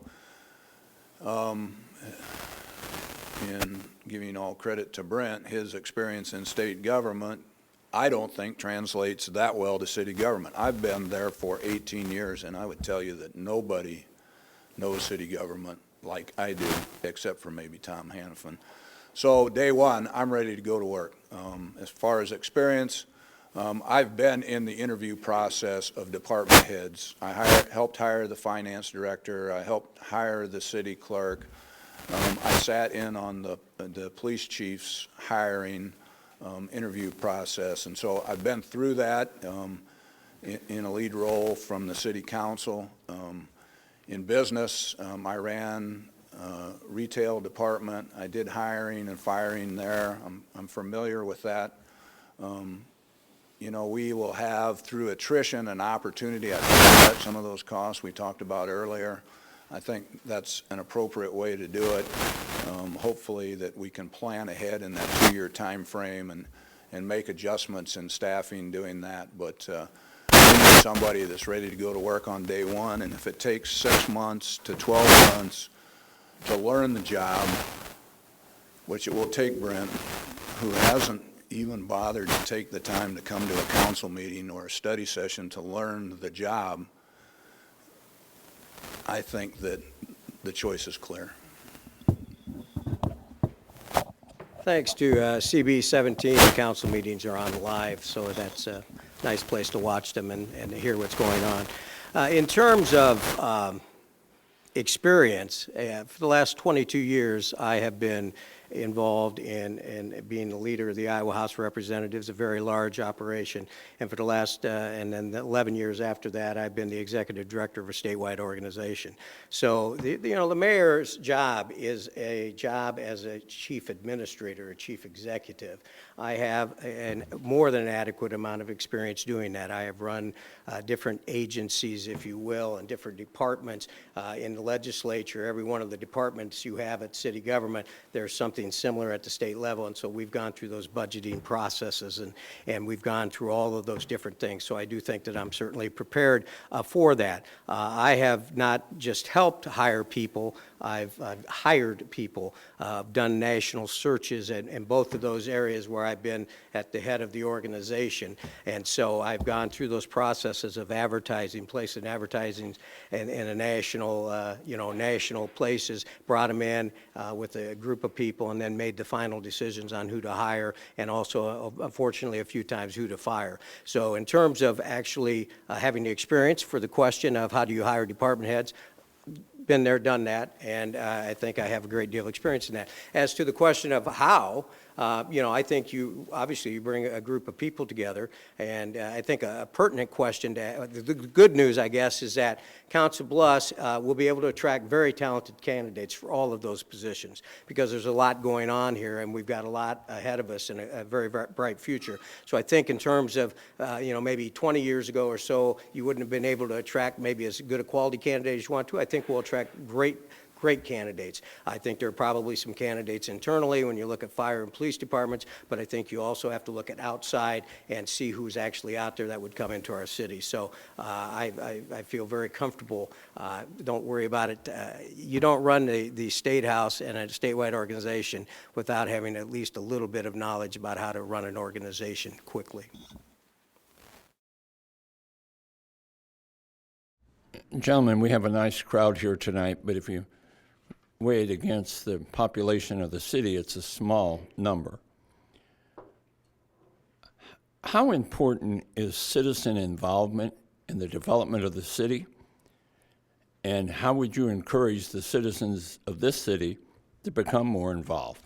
S4: in giving all credit to Brent, his experience in state government, I don't think translates that well to city government. I've been there for 18 years, and I would tell you that nobody knows city government like I do, except for maybe Tom Hanafan. So day one, I'm ready to go to work. As far as experience, I've been in the interview process of department heads. I helped hire the finance director. I helped hire the city clerk. I sat in on the police chief's hiring interview process, and so I've been through that in a lead role from the city council. In business, I ran retail department. I did hiring and firing there. I'm familiar with that. You know, we will have, through attrition, an opportunity to cut some of those costs we talked about earlier. I think that's an appropriate way to do it. Hopefully that we can plan ahead in that 2-year time frame and make adjustments in staffing doing that. But we need somebody that's ready to go to work on day one, and if it takes 6 months to 12 months to learn the job, which it will take Brent, who hasn't even bothered to take the time to come to a council meeting or a study session to learn the job, I think that the choice is clear.
S3: Thanks to CB 17, the council meetings are on live, so that's a nice place to watch them and to hear what's going on. In terms of experience, for the last 22 years, I have been involved in being the leader of the Iowa House of Representatives, a very large operation. And for the last, and then the 11 years after that, I've been the executive director of a statewide organization. So, the mayor's job is a job as a chief administrator, a chief executive. I have more than an adequate amount of experience doing that. I have run different agencies, if you will, and different departments in the legislature. Every one of the departments you have at city government, there's something similar at the state level, and so we've gone through those budgeting processes, and we've gone through all of those different things. So I do think that I'm certainly prepared for that. I have not just helped hire people, I've hired people, done national searches in both of those areas where I've been at the head of the organization. And so I've gone through those processes of advertising, placing advertising in a national, national places, brought them in with a group of people, and then made the final decisions on who to hire, and also, unfortunately, a few times who to fire. So in terms of actually having the experience for the question of how do you hire department heads, been there, done that, and I think I have a great deal of experience in that. As to the question of how, I think obviously you bring a group of people together, and I think a pertinent question the good news, I guess, is that Council Bluffs will be able to attract very talented candidates for all of those positions, because there's a lot going on here, and we've got a lot ahead of us and a very, very bright future. So I think in terms of, maybe 20 years ago or so, you wouldn't have been able to attract maybe as good a quality candidate as you want to. I think we'll attract great candidates. I think there are probably some candidates internally when you look at fire and police departments, but I think you also have to look at outside and see who's actually out there that would come into our city. So I feel very comfortable. Don't worry about it. You don't run the State House and a statewide organization without having at least a little bit of knowledge about how to run an organization quickly.
S6: Gentlemen, we have a nice crowd here tonight, but if you weigh it against the population of the city, it's a small number. How important is citizen involvement in the development of the city? And how would you encourage the citizens of this city to become more involved?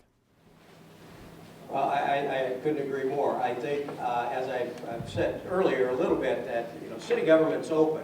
S3: Well, I couldn't agree more. I think, as I've said earlier a little bit, that city government's open,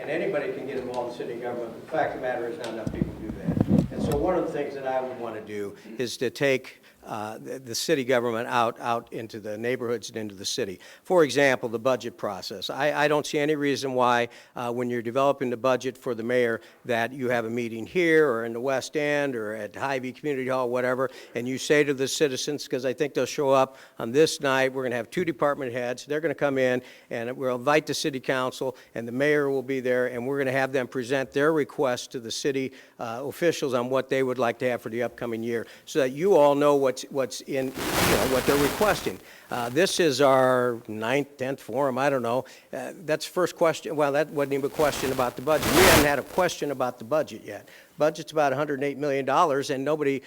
S3: and anybody can get involved in city government. The fact of the matter is not enough people do that. And so one of the things that I would want to do is to take the city government out into the neighborhoods and into the city. For example, the budget process. I don't see any reason why when you're developing the budget for the mayor that you have a meeting here or in the West End or at Hy-Vee Community Hall, whatever, and you say to the citizens, because I think they'll show up on this night, we're going to have 2 department heads. They're going to come in and we'll invite the city council and the mayor will be there, and we're going to have them present their requests to the city officials on what they would like to have for the upcoming year, so that you all know what's in, what they're requesting. This is our 9th, 10th forum, I don't know. That's the first question. Well, that wasn't even a question about the budget. We haven't had a question about the budget yet. Budget's about $108 million, and nobody,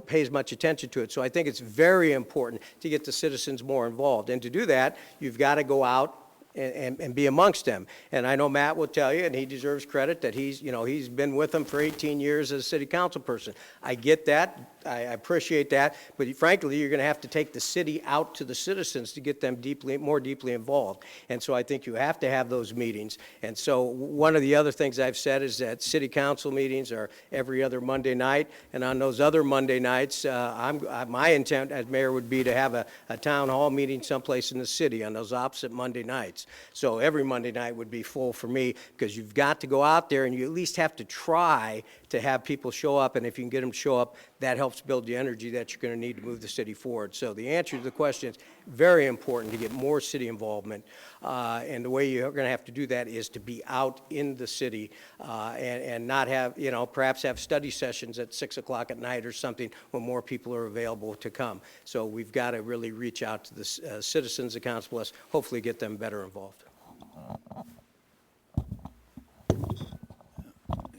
S3: pays much attention to it. So I think it's very important to get the citizens more involved. And to do that, you've got to go out and be amongst them. And I know Matt will tell you, and he deserves credit, that he's been with them for 18 years as a city council person. I get that. I appreciate that. But frankly, you're going to have to take the city out to the citizens to get them more deeply involved. And so I think you have to have those meetings. And so one of the other things I've said is that city council meetings are every other Monday night. And on those other Monday nights, my intent as mayor would be to have a town hall meeting someplace in the city on those opposite Monday nights. So every Monday night would be full for me, because you've got to go out there and you at least have to try to have people show up. And if you can get them to show up, that helps build the energy that you're going to need to move the city forward. So the answer to the question is very important to get more city involvement. And the way you're going to have to do that is to be out in the city and not have, perhaps have study sessions at 6 o'clock at night or something when more people are available to come. So we've got to really reach out to the citizens of Council Bluffs, hopefully get them better involved.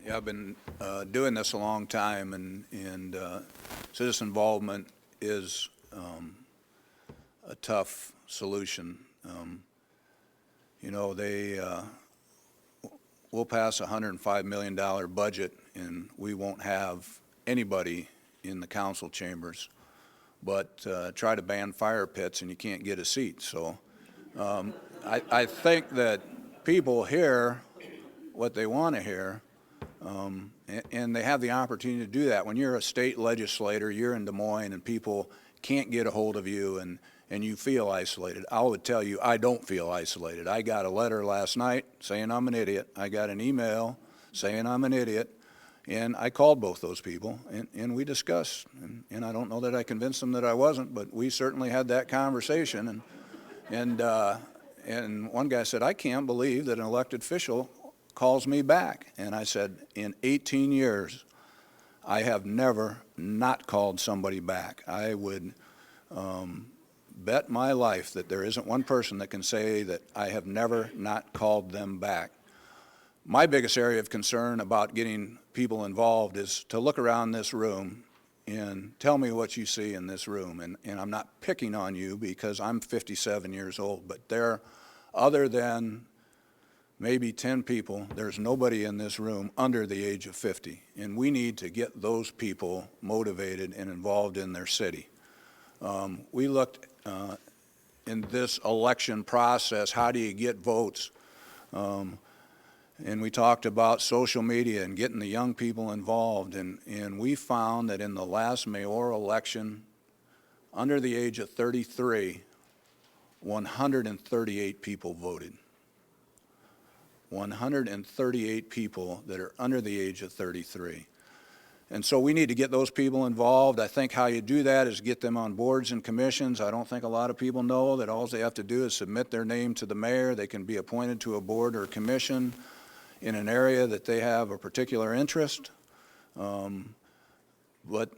S4: Yeah, I've been doing this a long time, and citizen involvement is a tough solution. We'll pass a $105 million budget, and we won't have anybody in the council chambers. But try to ban fire pits, and you can't get a seat. So I think that people hear what they want to hear. And they have the opportunity to do that. When you're a state legislator, you're in Des Moines, and people can't get a hold of you, and you feel isolated. I would tell you, I don't feel isolated. I got a letter last night saying I'm an idiot. I got an email saying I'm an idiot. And I called both those people, and we discussed. And I don't know that I convinced them that I wasn't, but we certainly had that conversation. And one guy said, I can't believe that an elected official calls me back. And I said, in 18 years, I have never not called somebody back. I would bet my life that there isn't one person that can say that I have never not called them back. My biggest area of concern about getting people involved is to look around this room and tell me what you see in this room. And I'm not picking on you because I'm 57 years old, but there, other than maybe 10 people, there's nobody in this room under the age of 50. And we need to get those people motivated and involved in their city. We looked in this election process, how do you get votes? And we talked about social media and getting the young people involved. And we found that in the last mayoral election, under the age of 33, 138 people voted. 138 people that are under the age of 33. And so we need to get those people involved. I think how you do that is get them on boards and commissions. I don't think a lot of people know that all they have to do is submit their name to the mayor. They can be appointed to a board or a commission in an area that they have a particular interest. But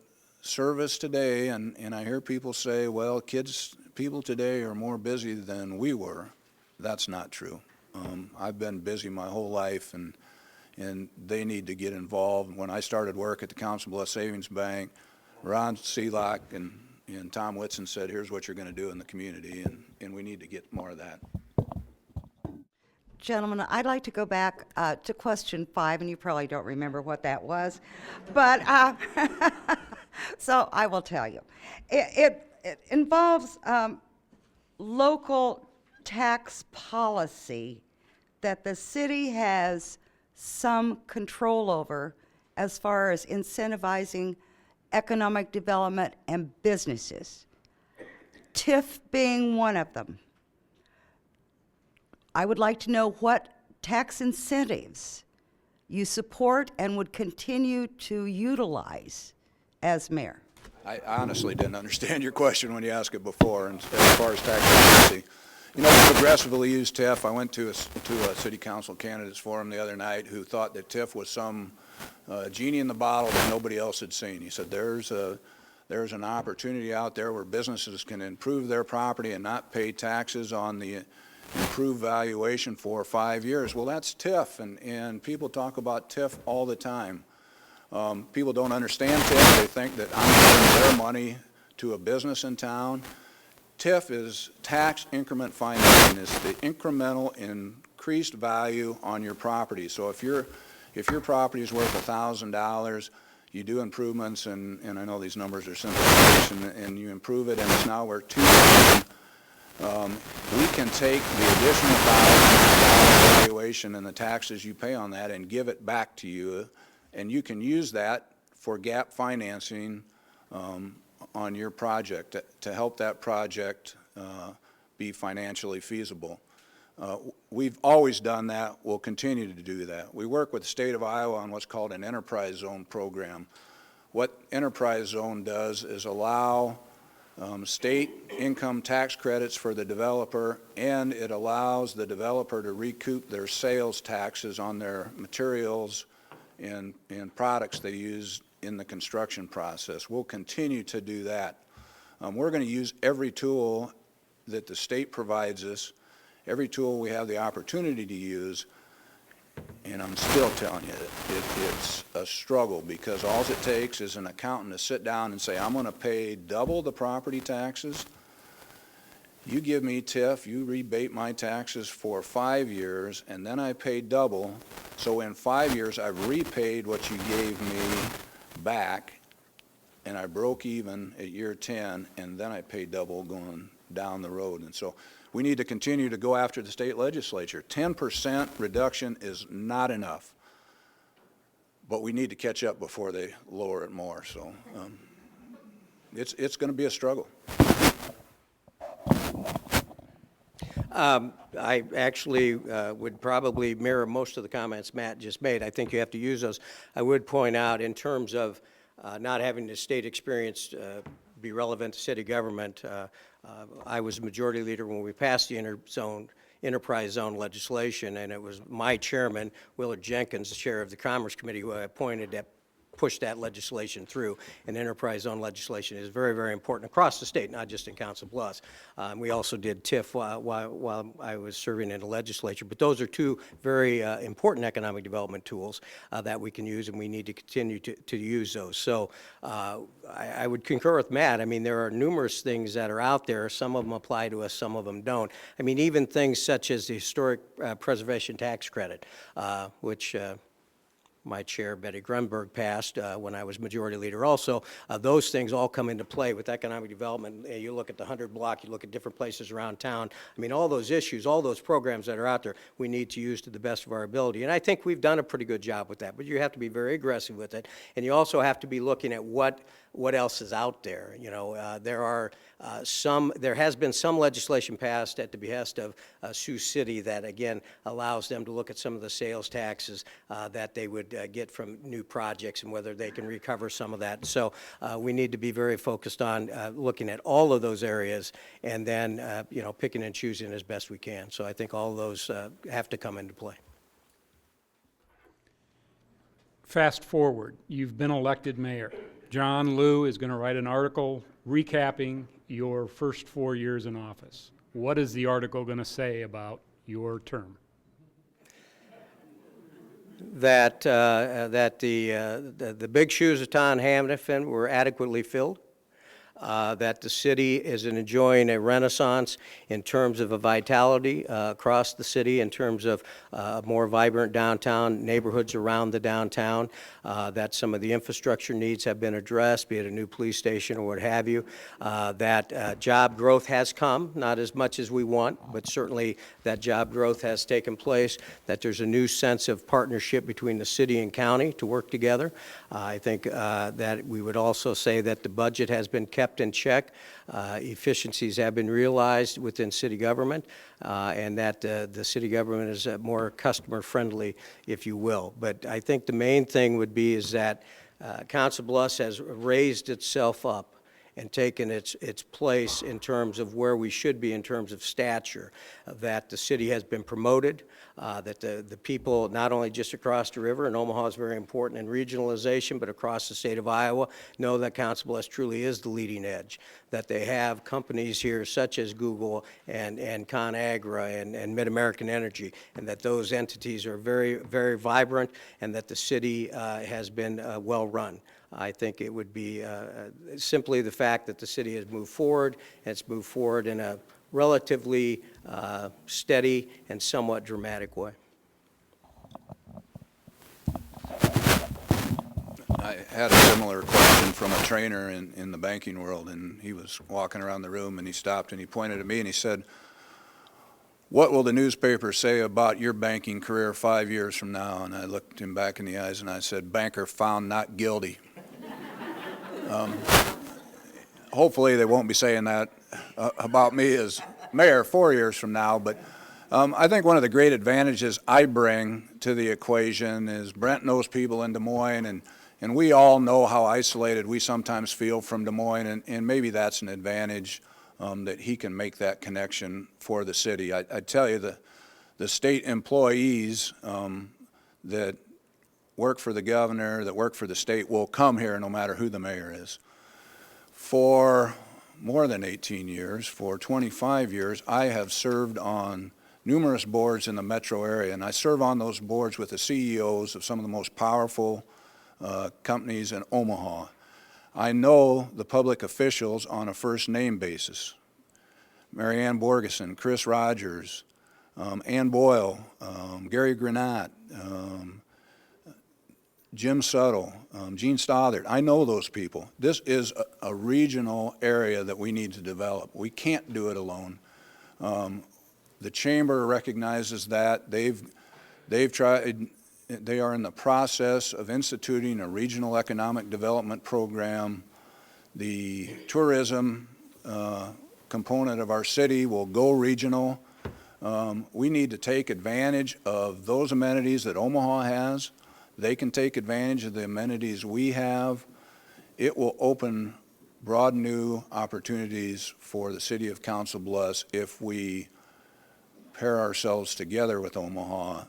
S4: service today, and I hear people say, well, people today are more busy than we were. That's not true. I've been busy my whole life, and they need to get involved. When I started work at the Council Bluffs Savings Bank, Ron Seelock and Tom Whitson said, here's what you're going to do in the community, and we need to get more of that.
S2: Gentlemen, I'd like to go back to question 5, and you probably don't remember what that was, but so I will tell you. It involves local tax policy that the city has some control over as far as incentivizing economic development and businesses, TIF being one of them. I would like to know what tax incentives you support and would continue to utilize as mayor.
S4: I honestly didn't understand your question when you asked it before, and as far as tax policy. You know, we progressively use TIF. I went to a city council candidates forum the other night who thought that TIF was some genie in the bottle that nobody else had seen. He said there's an opportunity out there where businesses can improve their property and not pay taxes on the improved valuation for 5 years. Well, that's TIF, and people talk about TIF all the time. People don't understand TIF. They think that I'm giving their money to a business in town. TIF is tax increment financing. It's the incremental increased value on your property. So if your property is worth $1,000, you do improvements, and I know these numbers are simplification, and you improve it, and it's now worth $2,000. We can take the additional $1,000 valuation and the taxes you pay on that and give it back to you, and you can use that for gap financing on your project to help that project be financially feasible. We've always done that. We'll continue to do that. We work with the state of Iowa on what's called an enterprise zone program. What enterprise zone does is allow state income tax credits for the developer, and it allows the developer to recoup their sales taxes on their materials and products they use in the construction process. We'll continue to do that. We're going to use every tool that the state provides us, every tool we have the opportunity to use, and I'm still telling you, it's a struggle, because all it takes is an accountant to sit down and say, I'm going to pay double the property taxes. You give me TIF, you rebate my taxes for 5 years, and then I pay double. So in 5 years, I've repaid what you gave me back, and I broke even at year 10, and then I pay double going down the road. And so we need to continue to go after the state legislature. 10% reduction is not enough, but we need to catch up before they lower it more. So it's going to be a struggle.
S3: I actually would probably mirror most of the comments Matt just made. I think you have to use those. I would point out, in terms of not having the state experience be relevant to city government, I was majority leader when we passed the enterprise zone legislation, and it was my chairman, Willard Jenkins, the chair of the Commerce Committee, who I appointed that push that legislation through. And enterprise zone legislation is very, very important across the state, not just in Council Bluffs. We also did TIF while I was serving in the legislature. But those are two very important economic development tools that we can use, and we need to continue to use those. So I would concur with Matt. I mean, there are numerous things that are out there. Some of them apply to us, some of them don't. I mean, even things such as the historic preservation tax credit, which my chair, Betty Grunberg, passed when I was majority leader also. Those things all come into play with economic development. You look at the 100 block, you look at different places around town. I mean, all those issues, all those programs that are out there, we need to use to the best of our ability. And I think we've done a pretty good job with that, but you have to be very aggressive with it. And you also have to be looking at what else is out there. You know, there has been some legislation passed at the behest of Sioux City that, again, allows them to look at some of the sales taxes that they would get from new projects and whether they can recover some of that. So we need to be very focused on looking at all of those areas and then, you know, picking and choosing as best we can. So I think all of those have to come into play.
S5: Fast forward, you've been elected mayor. John Liu is going to write an article recapping your first 4 years in office. What is the article going to say about your term?
S3: That the big shoes of Tom Hanafan were adequately filled. That the city is enjoying a renaissance in terms of a vitality across the city, in terms of a more vibrant downtown, neighborhoods around the downtown, that some of the infrastructure needs have been addressed, be it a new police station or what have you, that job growth has come, not as much as we want, but certainly that job growth has taken place, that there's a new sense of partnership between the city and county to work together. I think that we would also say that the budget has been kept in check. Efficiencies have been realized within city government, and that the city government is more customer friendly, if you will. But I think the main thing would be is that Council Bluffs has raised itself up and taken its place in terms of where we should be in terms of stature, that the city has been promoted, that the people not only just across the river, and Omaha is very important in regionalization, but across the state of Iowa, know that Council Bluffs truly is the leading edge, that they have companies here such as Google and ConAgra and Mid-American Energy, and that those entities are very, very vibrant, and that the city has been well run. I think it would be simply the fact that the city has moved forward, and it's moved forward in a relatively steady and somewhat dramatic way.
S4: I had a similar question from a trainer in the banking world, and he was walking around the room, and he stopped and he pointed at me and he said, "What will the newspaper say about your banking career 5 years from now?" And I looked him back in the eyes and I said, "Banker found not guilty." Hopefully they won't be saying that about me as mayor 4 years from now, but I think one of the great advantages I bring to the equation is Brent knows people in Des Moines, and we all know how isolated we sometimes feel from Des Moines, and maybe that's an advantage that he can make that connection for the city. I tell you, the state employees that work for the governor, that work for the state, will come here no matter who the mayor is. For more than 18 years, for 25 years, I have served on numerous boards in the metro area, and I serve on those boards with the CEOs of some of the most powerful companies in Omaha. I know the public officials on a first name basis. Mary Ann Borgeson, Chris Rogers, Ann Boyle, Gary Granat, Jim Suttle, Gene Stothard. I know those people. This is a regional area that we need to develop. We can't do it alone. The chamber recognizes that. They've tried. They are in the process of instituting a regional economic development program. The tourism component of our city will go regional. We need to take advantage of those amenities that Omaha has. They can take advantage of the amenities we have. It will open broad new opportunities for the city of Council Bluffs if we pair ourselves together with Omaha.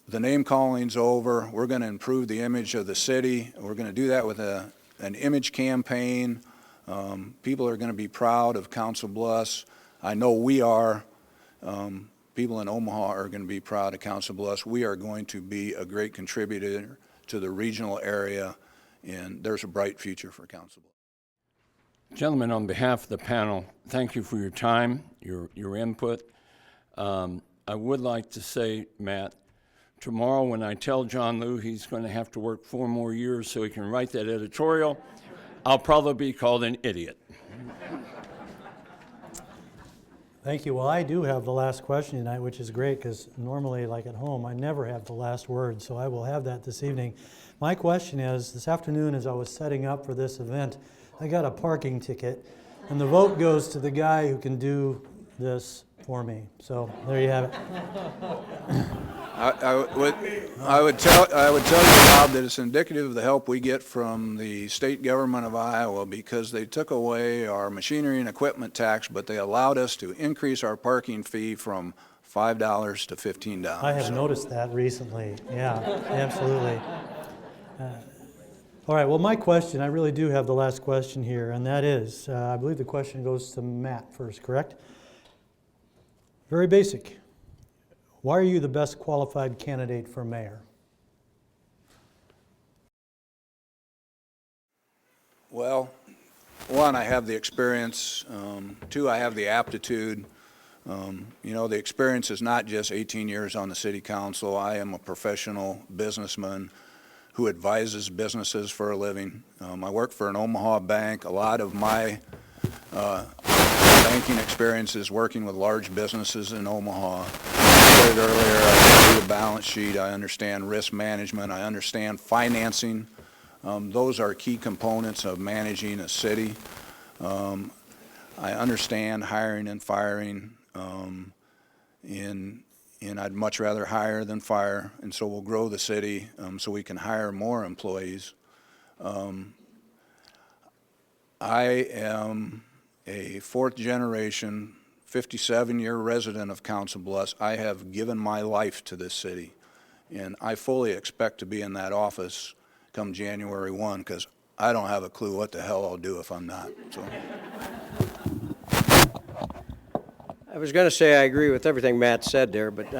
S4: the name calling's over. We're going to improve the image of the city. We're going to do that with an image campaign. People are going to be proud of Council Bluffs. I know we are. People in Omaha are going to be proud of Council Bluffs. We are going to be a great contributor to the regional area, and there's a bright future for Council Bluffs.
S6: Gentlemen, on behalf of the panel, thank you for your time, your input. I would like to say, Matt, tomorrow when I tell John Liu he's going to have to work 4 more years so he can write that editorial, I'll probably be called an idiot.
S1: Thank you. Well, I do have the last question tonight, which is great because normally, like at home, I never have the last word, so I will have that this evening. My question is, this afternoon as I was setting up for this event, I got a parking ticket, and the vote goes to the guy who can do this for me. So there you have it.
S4: I would tell you, Bob, that it's indicative of the help we get from the state government of Iowa because they took away our machinery and equipment tax, but they allowed us to increase our parking fee from $5 to $15.
S1: I have noticed that recently. Yeah, absolutely. All right, well, my question, I really do have the last question here, and that is, I believe the question goes to Matt first, correct? Very basic. Why are you the best qualified candidate for mayor?
S4: Well, 1, I have the experience. 2, I have the aptitude. The experience is not just 18 years on the city council. I am a professional businessman who advises businesses for a living. I work for an Omaha bank. A lot of my banking experience is working with large businesses in Omaha. I said earlier, I do a balance sheet. I understand risk management. I understand financing. Those are key components of managing a city. I understand hiring and firing, and I'd much rather hire than fire, and so we'll grow the city so we can hire more employees. I am a 4th generation, 57-year resident of Council Bluffs. I have given my life to this city, and I fully expect to be in that office come January 1 because I don't have a clue what the hell I'll do if I'm not. So.
S3: I was going to say I agree with everything Matt said there, but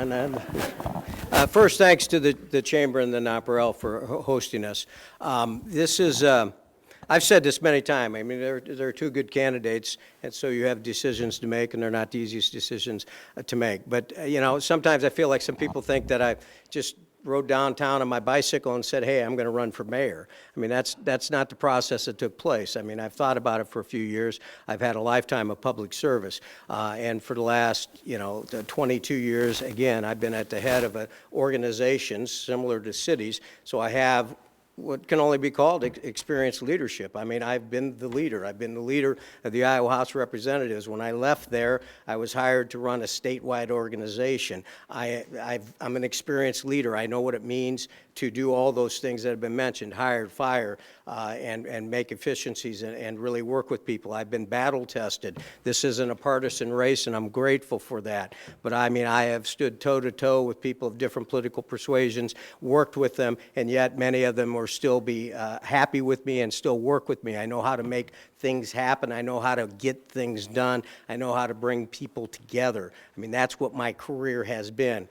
S3: first, thanks to the Chamber and the NONPAREIL for hosting us. This is, I've said this many times. I mean, there are 2 good candidates, and so you have decisions to make, and they're not the easiest decisions to make. But, sometimes I feel like some people think that I just rode downtown on my bicycle and said, hey, I'm going to run for mayor. I mean, that's not the process that took place. I mean, I've thought about it for a few years. I've had a lifetime of public service. And for the last, 22 years, again, I've been at the head of organizations similar to cities. So I have what can only be called experienced leadership. I mean, I've been the leader. I've been the leader of the Iowa House of Representatives. When I left there, I was hired to run a statewide organization. I'm an experienced leader. I know what it means to do all those things that have been mentioned, hire, fire, and make efficiencies and really work with people. I've been battle tested. This isn't a partisan race, and I'm grateful for that. But I mean, I have stood toe-to-toe with people of different political persuasions, worked with them, and yet many of them will still be happy with me and still work with me. I know how to make things happen. I know how to get things done. I know how to bring people together. I mean, that's what my career has been.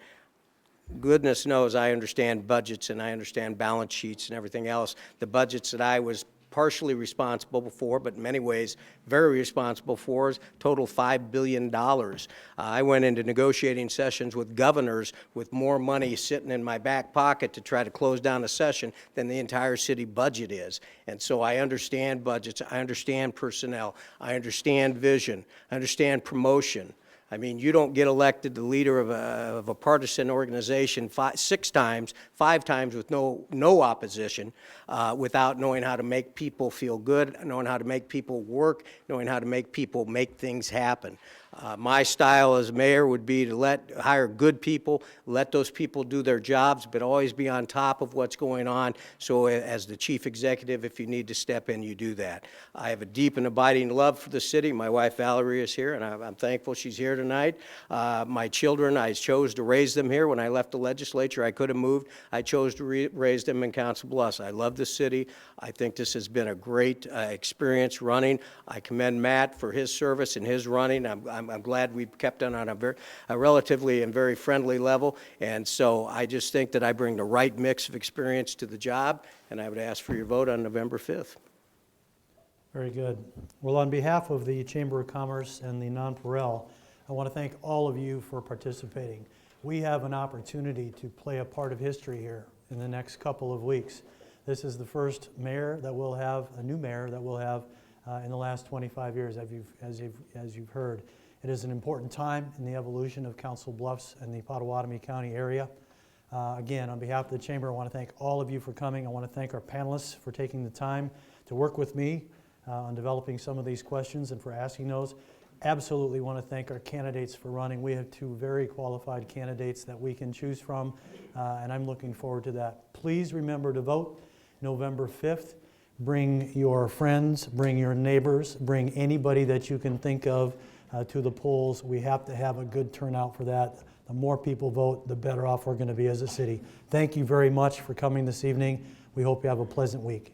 S3: Goodness knows I understand budgets and I understand balance sheets and everything else. The budgets that I was partially responsible for, but in many ways very responsible for, is total $5 billion. I went into negotiating sessions with governors with more money sitting in my back pocket to try to close down a session than the entire city budget is. And so I understand budgets, I understand personnel, I understand vision, I understand promotion. I mean, you don't get elected the leader of a partisan organization 5 times with no opposition without knowing how to make people feel good, knowing how to make people work, knowing how to make people make things happen. My style as mayor would be to hire good people, let those people do their jobs, but always be on top of what's going on. So as the chief executive, if you need to step in, you do that. I have a deep and abiding love for the city. My wife Valerie is here, and I'm thankful she's here tonight. tonight. My children, I chose to raise them here. When I left the legislature, I could have moved. I chose to raise them in Council Bluffs. I love the city. I think this has been a great experience running. I commend Matt for his service and his running. I'm glad we've kept it on a relatively and very friendly level. And so I just think that I bring the right mix of experience to the job, and I would ask for your vote on November 5th.
S1: Very good. Well, on behalf of the Chamber of Commerce and the NONPAREIL, I want to thank all of you for participating. We have an opportunity to play a part of history here in the next couple of weeks. This is the first mayor that we'll have, a new mayor that we'll have in the last 25 years, as you've heard. It is an important time in the evolution of Council Bluffs and the Pottawatomie County area. Again, on behalf of the Chamber, I want to thank all of you for coming. I want to thank our panelists for taking the time to work with me on developing some of these questions and for asking those. Absolutely want to thank our candidates for running. We have two very qualified candidates that we can choose from, and I'm looking forward to that. Please remember to vote November 5th. Bring your friends, bring your neighbors, bring anybody that you can think of to the polls. We have to have a good turnout for that. The more people vote, the better off we're going to be as a city. Thank you very much for coming this evening. We hope you have a pleasant week.